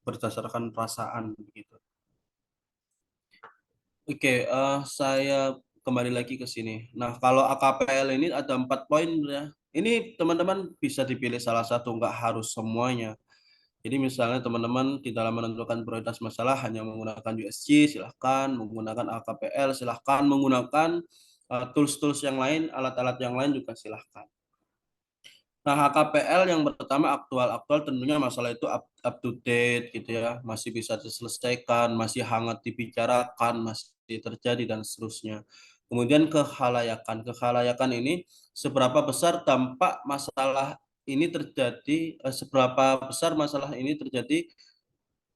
berdasarkan perasaan begitu. Oke, saya kembali lagi ke sini. Nah, kalau AKPL ini ada 4 poin ya. Ini teman-teman bisa dipilih salah satu, nggak harus semuanya. Jadi misalnya teman-teman di dalam menentukan prioritas masalah hanya menggunakan USG, silahkan. Menggunakan AKPL, silahkan. Menggunakan tools-tools yang lain, alat-alat yang lain juga silahkan. Nah, HKPL yang pertama aktual tentunya masalah itu up to date gitu ya, masih bisa diselesaikan, masih hangat dibicarakan, masih terjadi dan seterusnya. Kemudian kehalayakan ini seberapa besar dampak masalah ini terjadi, seberapa besar masalah ini terjadi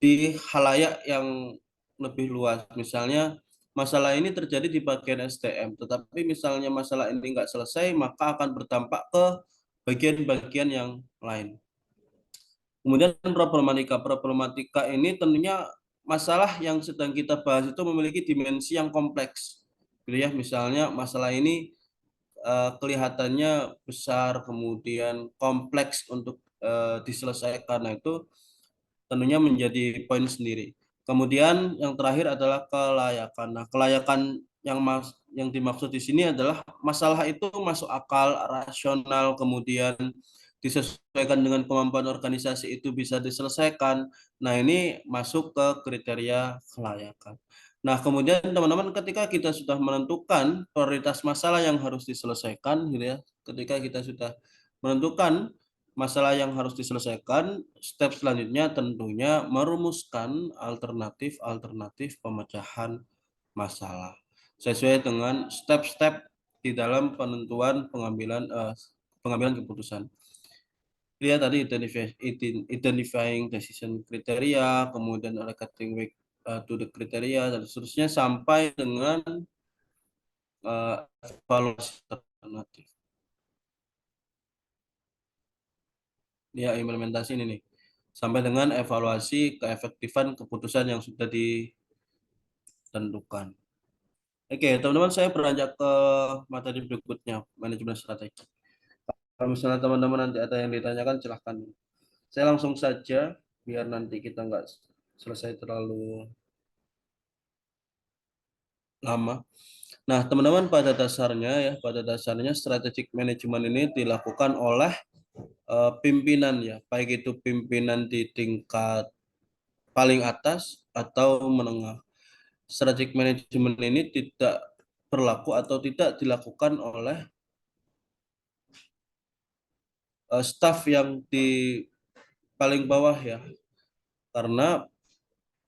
di halayak yang lebih luas. Misalnya masalah ini terjadi di bagian SDM, tetapi misalnya masalah ini nggak selesai, maka akan berdampak ke bagian-bagian yang lain. Kemudian problematika ini tentunya masalah yang sedang kita bahas itu memiliki dimensi yang kompleks. Gitu ya, misalnya masalah ini kelihatannya besar, kemudian kompleks untuk diselesaikan. Nah, itu tentunya menjadi poin sendiri. Kemudian yang terakhir adalah kelayakan. Nah, kelayakan yang dimaksud di sini adalah masalah itu masuk akal, rasional, kemudian disesuaikan dengan kemampuan organisasi itu bisa diselesaikan. Nah, ini masuk ke kriteria kelayakan. Nah, kemudian teman-teman ketika kita sudah menentukan prioritas masalah yang harus diselesaikan, gitu ya, ketika kita sudah menentukan masalah yang harus diselesaikan, step selanjutnya tentunya merumuskan alternatif pemecahan masalah sesuai dengan step-step di dalam penentuan pengambilan keputusan. Lihat tadi identifying decision kriteria, kemudian allocating weight to the kriteria dan seterusnya sampai dengan evaluasi alternatif. Ya, implementasi ini nih. Sampai dengan evaluasi keefektifan keputusan yang sudah ditentukan. Oke, teman-teman, saya beranjak ke materi berikutnya, manajemen strategi. Kalau misalnya teman-teman nanti ada yang ditanyakan, silahkan. Saya langsung saja, biar nanti kita nggak selesai terlalu lama. Nah, teman-teman, pada dasarnya strategic management ini dilakukan oleh pimpinan ya, baik itu pimpinan di tingkat paling atas atau menengah. Strategic management ini tidak berlaku atau tidak dilakukan oleh staf yang di paling bawah ya, karena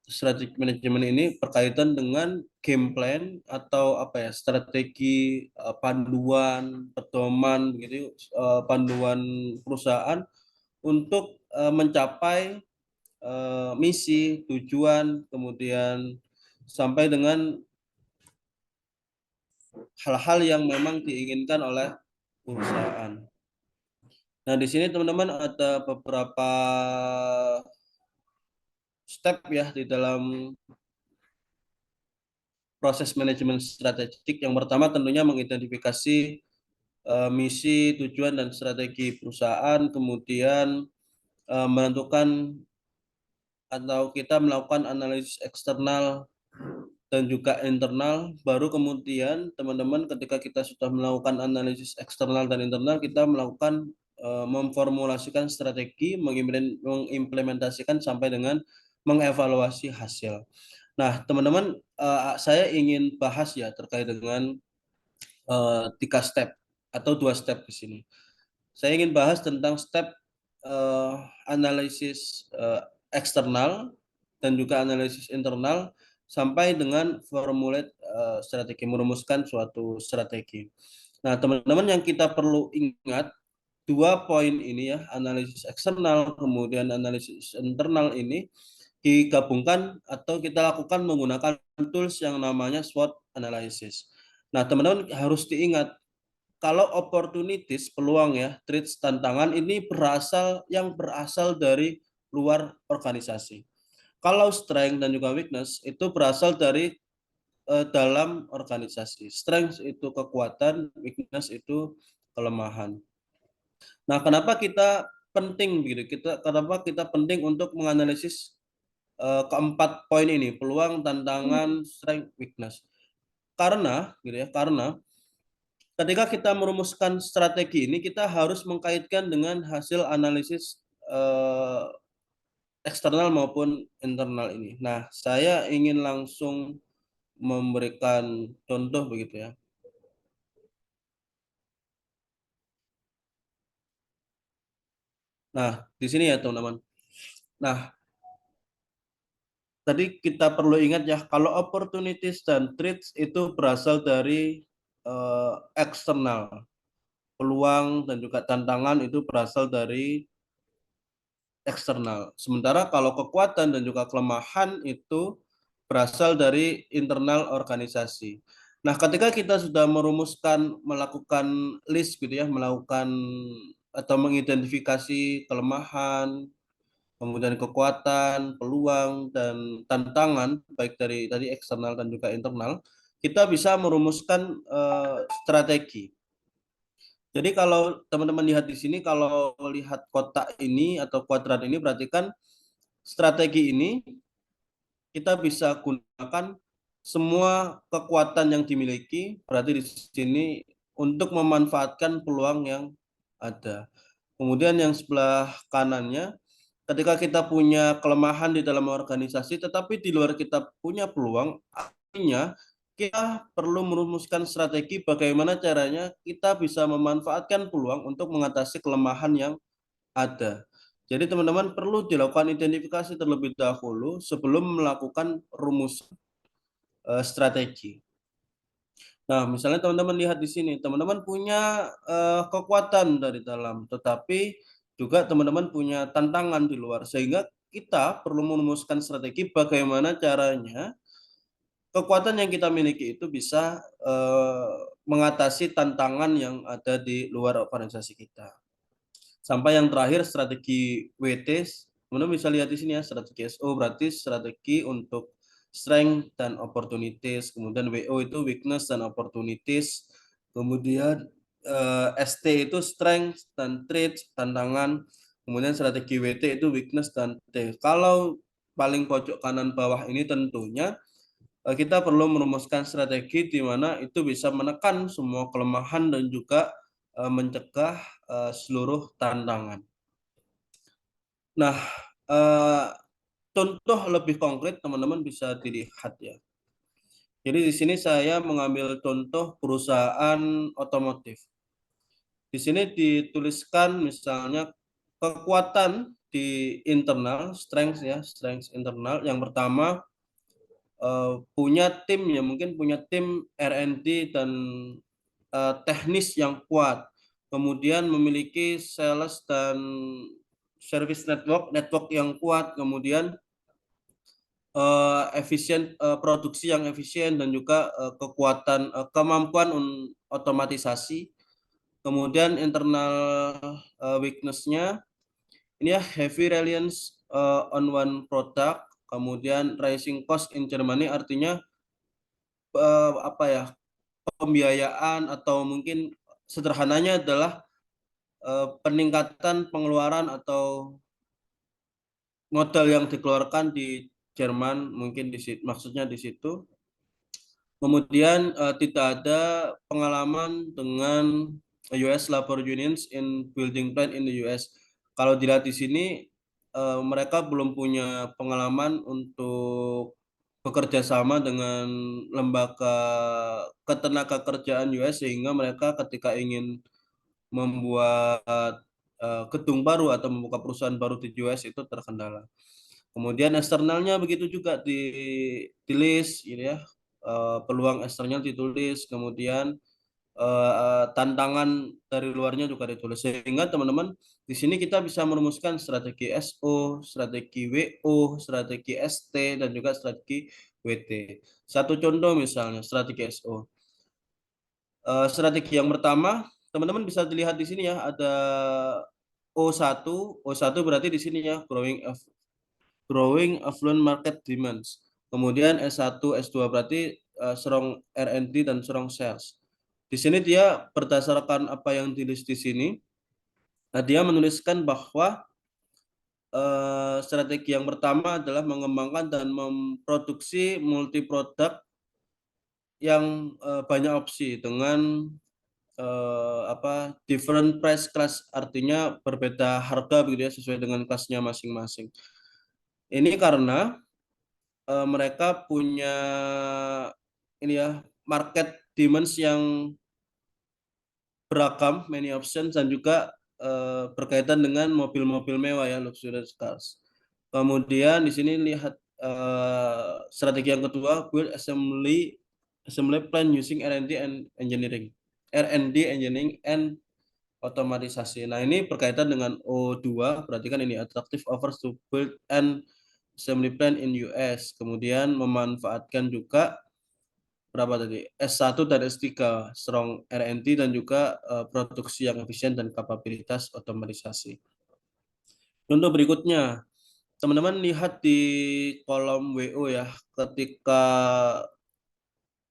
strategic management ini berkaitan dengan game plan atau strategi, panduan, pedoman begitu, panduan perusahaan untuk mencapai misi, tujuan, kemudian sampai dengan hal-hal yang memang diinginkan oleh perusahaan. Nah, di sini teman-teman ada beberapa step ya di dalam proses manajemen strategik. Yang pertama tentunya mengidentifikasi misi, tujuan, dan strategi perusahaan, kemudian menentukan atau kita melakukan analisis eksternal dan juga internal. Baru kemudian teman-teman ketika kita sudah melakukan analisis eksternal dan internal, kita melakukan memformulasikan strategi, mengimplementasikan sampai dengan mengevaluasi hasil. Nah, teman-teman, saya ingin bahas ya terkait dengan 3 step atau 2 step di sini. Saya ingin bahas tentang step analisis eksternal dan juga analisis internal sampai dengan formulate strategi, merumuskan suatu strategi. Nah, teman-teman, yang kita perlu ingat 2 poin ini ya, analisis eksternal kemudian analisis internal ini digabungkan atau kita lakukan menggunakan tools yang namanya SWOT analysis. Nah, teman-teman harus diingat kalau opportunities, peluang ya, threats, tantangan ini berasal dari luar organisasi. Kalau strength dan juga weakness itu berasal dari dalam organisasi. Strength itu kekuatan, weakness itu kelemahan. Nah, kenapa kita penting begitu? Kenapa kita penting untuk menganalisis keempat poin ini, peluang, tantangan, strength, weakness? Karena ketika kita merumuskan strategi ini, kita harus mengkaitkan dengan hasil analisis eksternal maupun internal ini. Nah, saya ingin langsung memberikan contoh begitu ya. Nah, di sini ya teman-teman. Nah, tadi kita perlu ingat ya, kalau opportunities dan threats itu berasal dari eksternal. Peluang dan juga tantangan itu berasal dari eksternal. Sementara kalau kekuatan dan juga kelemahan itu berasal dari internal organisasi. Nah, ketika kita sudah merumuskan, melakukan list gitu ya, melakukan atau mengidentifikasi kelemahan, kemudian kekuatan, peluang, dan tantangan, baik dari tadi eksternal dan juga internal, kita bisa merumuskan strategi. Jadi kalau teman-teman lihat di sini, kalau lihat kotak ini atau kuadran ini, berarti kan strategi ini kita bisa gunakan semua kekuatan yang dimiliki, berarti di sini untuk memanfaatkan peluang yang ada. Kemudian yang sebelah kanannya, ketika kita punya kelemahan di dalam organisasi, tetapi di luar kita punya peluang, artinya kita perlu merumuskan strategi bagaimana caranya kita bisa memanfaatkan peluang untuk mengatasi kelemahan yang ada. Jadi teman-teman perlu dilakukan identifikasi terlebih dahulu sebelum melakukan rumus strategi. Nah, misalnya teman-teman lihat di sini, teman-teman punya kekuatan dari dalam, tetapi juga teman-teman punya tantangan di luar, sehingga kita perlu merumuskan strategi bagaimana caranya kekuatan yang kita miliki itu bisa mengatasi tantangan yang ada di luar organisasi kita. Sampai yang terakhir strategi WT, teman-teman bisa lihat di sini ya, strategi SO berarti strategi untuk strength dan opportunities, kemudian WO itu weakness dan opportunities, kemudian ST itu strength dan traits, tantangan, kemudian strategi WT itu weakness dan T. Kalau paling pojok kanan bawah ini tentunya kita perlu merumuskan strategi di mana itu bisa menekan semua kelemahan dan juga mencegah seluruh tantangan. Nah, contoh lebih konkret teman-teman bisa dilihat ya. Jadi di sini saya mengambil contoh perusahaan otomotif. Di sini dituliskan misalnya kekuatan di internal, strength ya, strength internal. Yang pertama punya tim ya, mungkin punya tim R&D dan teknis yang kuat, kemudian memiliki sales dan service network yang kuat, kemudian produksi yang efisien dan juga kemampuan otomatisasi. Kemudian internal weakness-nya ini ya, heavy reliance on one product, kemudian rising cost in Germany, artinya pembiayaan atau mungkin sederhananya adalah peningkatan pengeluaran atau modal yang dikeluarkan di Jerman, mungkin maksudnya di situ. Kemudian tidak ada pengalaman dengan US labor unions in building plant in the US. Kalau dilihat di sini, mereka belum punya pengalaman untuk bekerja sama dengan lembaga ketenaga kerjaan US, sehingga mereka ketika ingin membuat gedung baru atau membuka perusahaan baru di US itu terkendala. Kemudian eksternalnya begitu juga di list, gitu ya. Peluang eksternal ditulis, kemudian tantangan dari luarnya juga ditulis, sehingga teman-teman di sini kita bisa merumuskan strategi SO, strategi WO, strategi ST, dan juga strategi WT. Satu contoh misalnya strategi SO. Strategi yang pertama, teman-teman bisa dilihat di sini ya, ada O1. O1 berarti di sini ya, growing affluent market demands. Kemudian S1, S2 berarti strong R&D dan strong sales. Di sini dia berdasarkan apa yang ditulis di sini, dia menuliskan bahwa strategi yang pertama adalah mengembangkan dan memproduksi multi produk yang banyak opsi dengan different price class, artinya berbeda harga begitu ya, sesuai dengan kelasnya masing-masing. Ini karena mereka punya ini ya, market demands yang beragam, many options, dan juga berkaitan dengan mobil-mobil mewah ya, luxurious cars. Kemudian di sini lihat strategi yang kedua, build assembly plan using R&D and engineering. R&D engineering and otomatisasi. Nah, ini berkaitan dengan O2, berarti kan ini attractive offers to build an assembly plan in US. Kemudian memanfaatkan juga berapa tadi? S1 dan S3, strong R&D dan juga produksi yang efisien dan kapabilitas otomatisasi. Contoh berikutnya, teman-teman lihat di kolom WO ya, ketika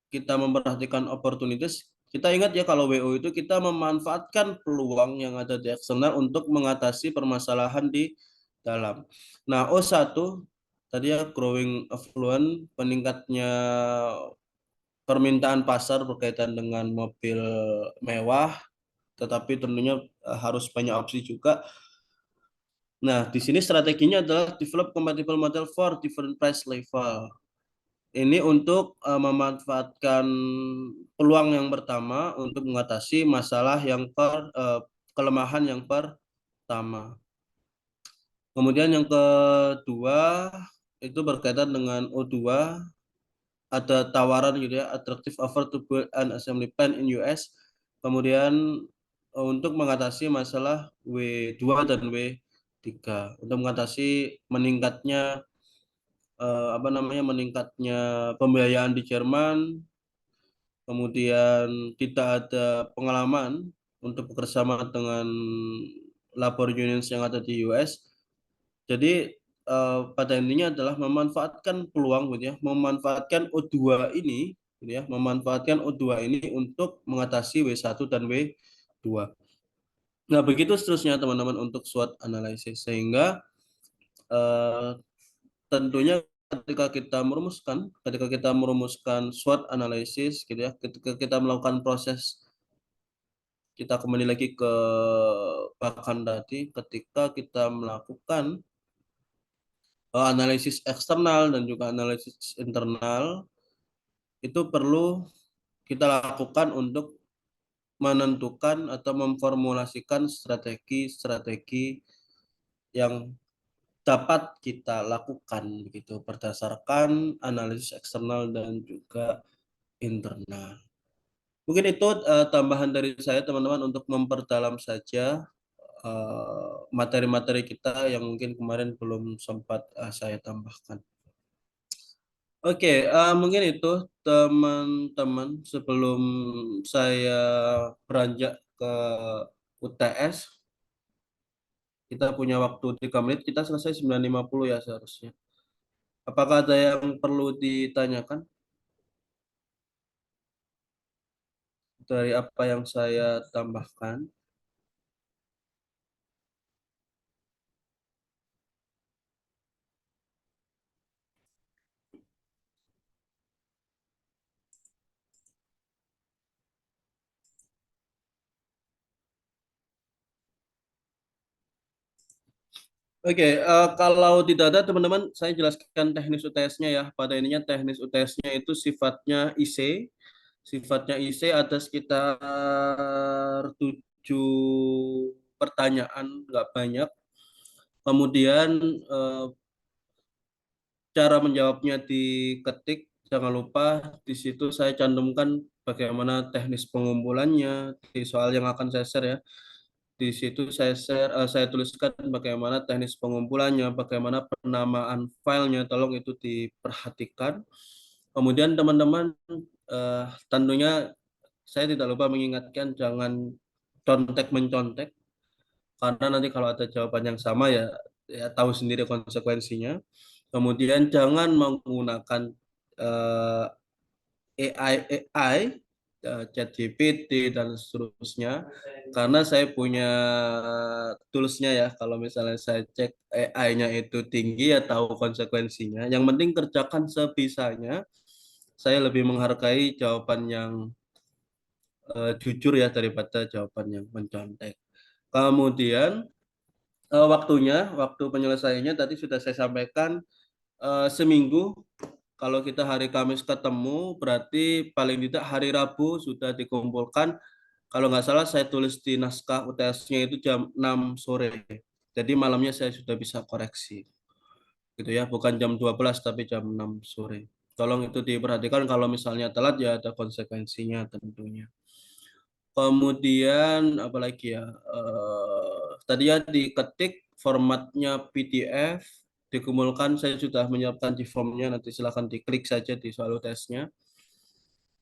kita memperhatikan opportunities, kita ingat ya kalau WO itu kita memanfaatkan peluang yang ada di eksternal untuk mengatasi permasalahan di dalam. Nah, O1 tadi ya, growing affluent, peningkatnya permintaan pasar berkaitan dengan mobil mewah, tetapi tentunya harus banyak opsi juga. Nah, di sini strateginya adalah develop compatible model for different price level. Ini untuk memanfaatkan peluang yang pertama untuk mengatasi masalah yang kelemahan yang pertama. Kemudian yang kedua itu berkaitan dengan O2, ada tawaran gitu ya, attractive offer to build an assembly plant in US. Kemudian untuk mengatasi masalah W2 dan W3, untuk mengatasi meningkatnya meningkatnya pembiayaan di Jerman, kemudian tidak ada pengalaman untuk bekerjasama dengan labor unions yang ada di US. Jadi pada intinya adalah memanfaatkan peluang gitu ya, memanfaatkan O2 ini gitu ya, memanfaatkan O2 ini untuk mengatasi W1 dan W2. Nah, begitu seterusnya teman-teman untuk SWOT analisis, sehingga tentunya ketika kita merumuskan SWOT analisis gitu ya, ketika kita melakukan proses, kita kembali lagi ke bahkan tadi, ketika kita melakukan analisis eksternal dan juga analisis internal, itu perlu kita lakukan untuk menentukan atau memformulasikan strategi-strategi yang dapat kita lakukan gitu berdasarkan analisis eksternal dan juga internal. Mungkin itu tambahan dari saya teman-teman untuk memperdalam saja materi-materi kita yang mungkin kemarin belum sempat saya tambahkan. Oke, mungkin itu teman-teman sebelum saya beranjak ke UTS. Kita punya waktu 3 menit, kita selesai 9.50 ya seharusnya. Apakah ada yang perlu ditanyakan dari apa yang saya tambahkan? Oke, kalau tidak ada teman-teman, saya jelaskan teknis UTS-nya ya. Pada ininya teknis UTS-nya itu sifatnya IC. Sifatnya IC ada sekitar 7 pertanyaan, nggak banyak. Kemudian cara menjawabnya diketik. Jangan lupa di situ saya cantumkan bagaimana teknis pengumpulannya di soal yang akan saya share ya. Di situ saya tuliskan bagaimana teknis pengumpulannya, bagaimana penamaan filenya, tolong itu diperhatikan. Kemudian teman-teman tentunya saya tidak lupa mengingatkan jangan contek-mencontek, karena nanti kalau ada jawaban yang sama ya tahu sendiri konsekuensinya. Kemudian jangan menggunakan AI, ChatGPT dan seterusnya, karena saya punya toolsnya ya. Kalau misalnya saya cek AI-nya itu tinggi ya tahu konsekuensinya. Yang penting kerjakan sebisanya. Saya lebih menghargai jawaban yang jujur ya daripada jawaban yang mencontek. Kemudian waktu penyelesaiannya tadi sudah saya sampaikan seminggu. Kalau kita hari Kamis ketemu, berarti paling tidak hari Rabu sudah dikumpulkan. Kalau nggak salah saya tulis di naskah UTS-nya itu jam 6 sore. Jadi malamnya saya sudah bisa koreksi. Gitu ya, bukan jam 12 tapi jam 6 sore. Tolong itu diperhatikan, kalau misalnya telat ya ada konsekuensinya tentunya. Kemudian apalagi ya, tadi ya diketik formatnya PDF, dikumpulkan. Saya sudah menyiapkan di formnya, nanti silahkan diklik saja di soal tesnya.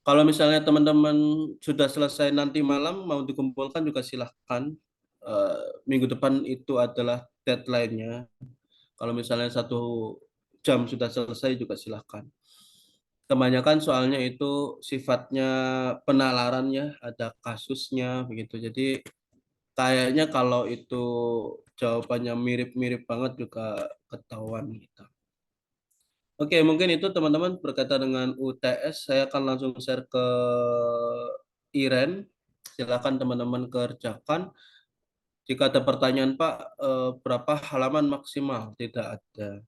Kalau misalnya teman-teman sudah selesai nanti malam mau dikumpulkan juga silahkan. Minggu depan itu adalah deadline-nya. Kalau misalnya 1 jam sudah selesai juga silahkan. Kebanyakan soalnya itu sifatnya penalaran ya, ada kasusnya begitu. Jadi kayaknya kalau itu jawabannya mirip-mirip banget juga ketahuan gitu. Oke, mungkin itu teman-teman berkaitan dengan UTS. Saya akan langsung share ke Iren. Silakan teman-teman kerjakan. Jika ada pertanyaan Pak, berapa halaman maksimal? Tidak ada.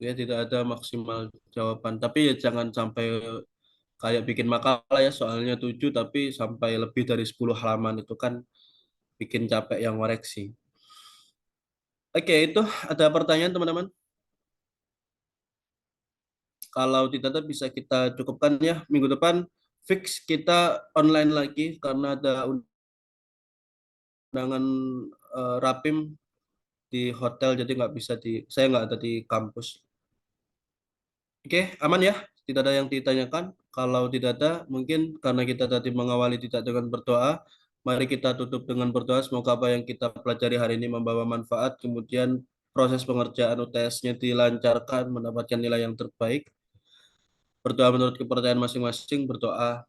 Ya, tidak ada maksimal jawaban. Tapi ya jangan sampai kayak bikin makalah ya, soalnya 7 tapi sampai lebih dari 10 halaman, itu kan bikin capek yang ngoreksi. Oke, itu ada pertanyaan teman-teman? Kalau tidak ada bisa kita cukupkan ya. Minggu depan fix kita online lagi karena ada undangan Rapim di hotel, jadi nggak bisa saya nggak ada di kampus. Oke, aman ya? Tidak ada yang ditanyakan? Kalau tidak ada, mungkin karena kita tadi mengawali tidak dengan berdoa, mari kita tutup dengan berdoa. Semoga apa yang kita pelajari hari ini membawa manfaat, kemudian proses pengerjaan UTS-nya dilancarkan, mendapatkan nilai yang terbaik. Berdoa menurut kepercayaan masing-masing, berdoa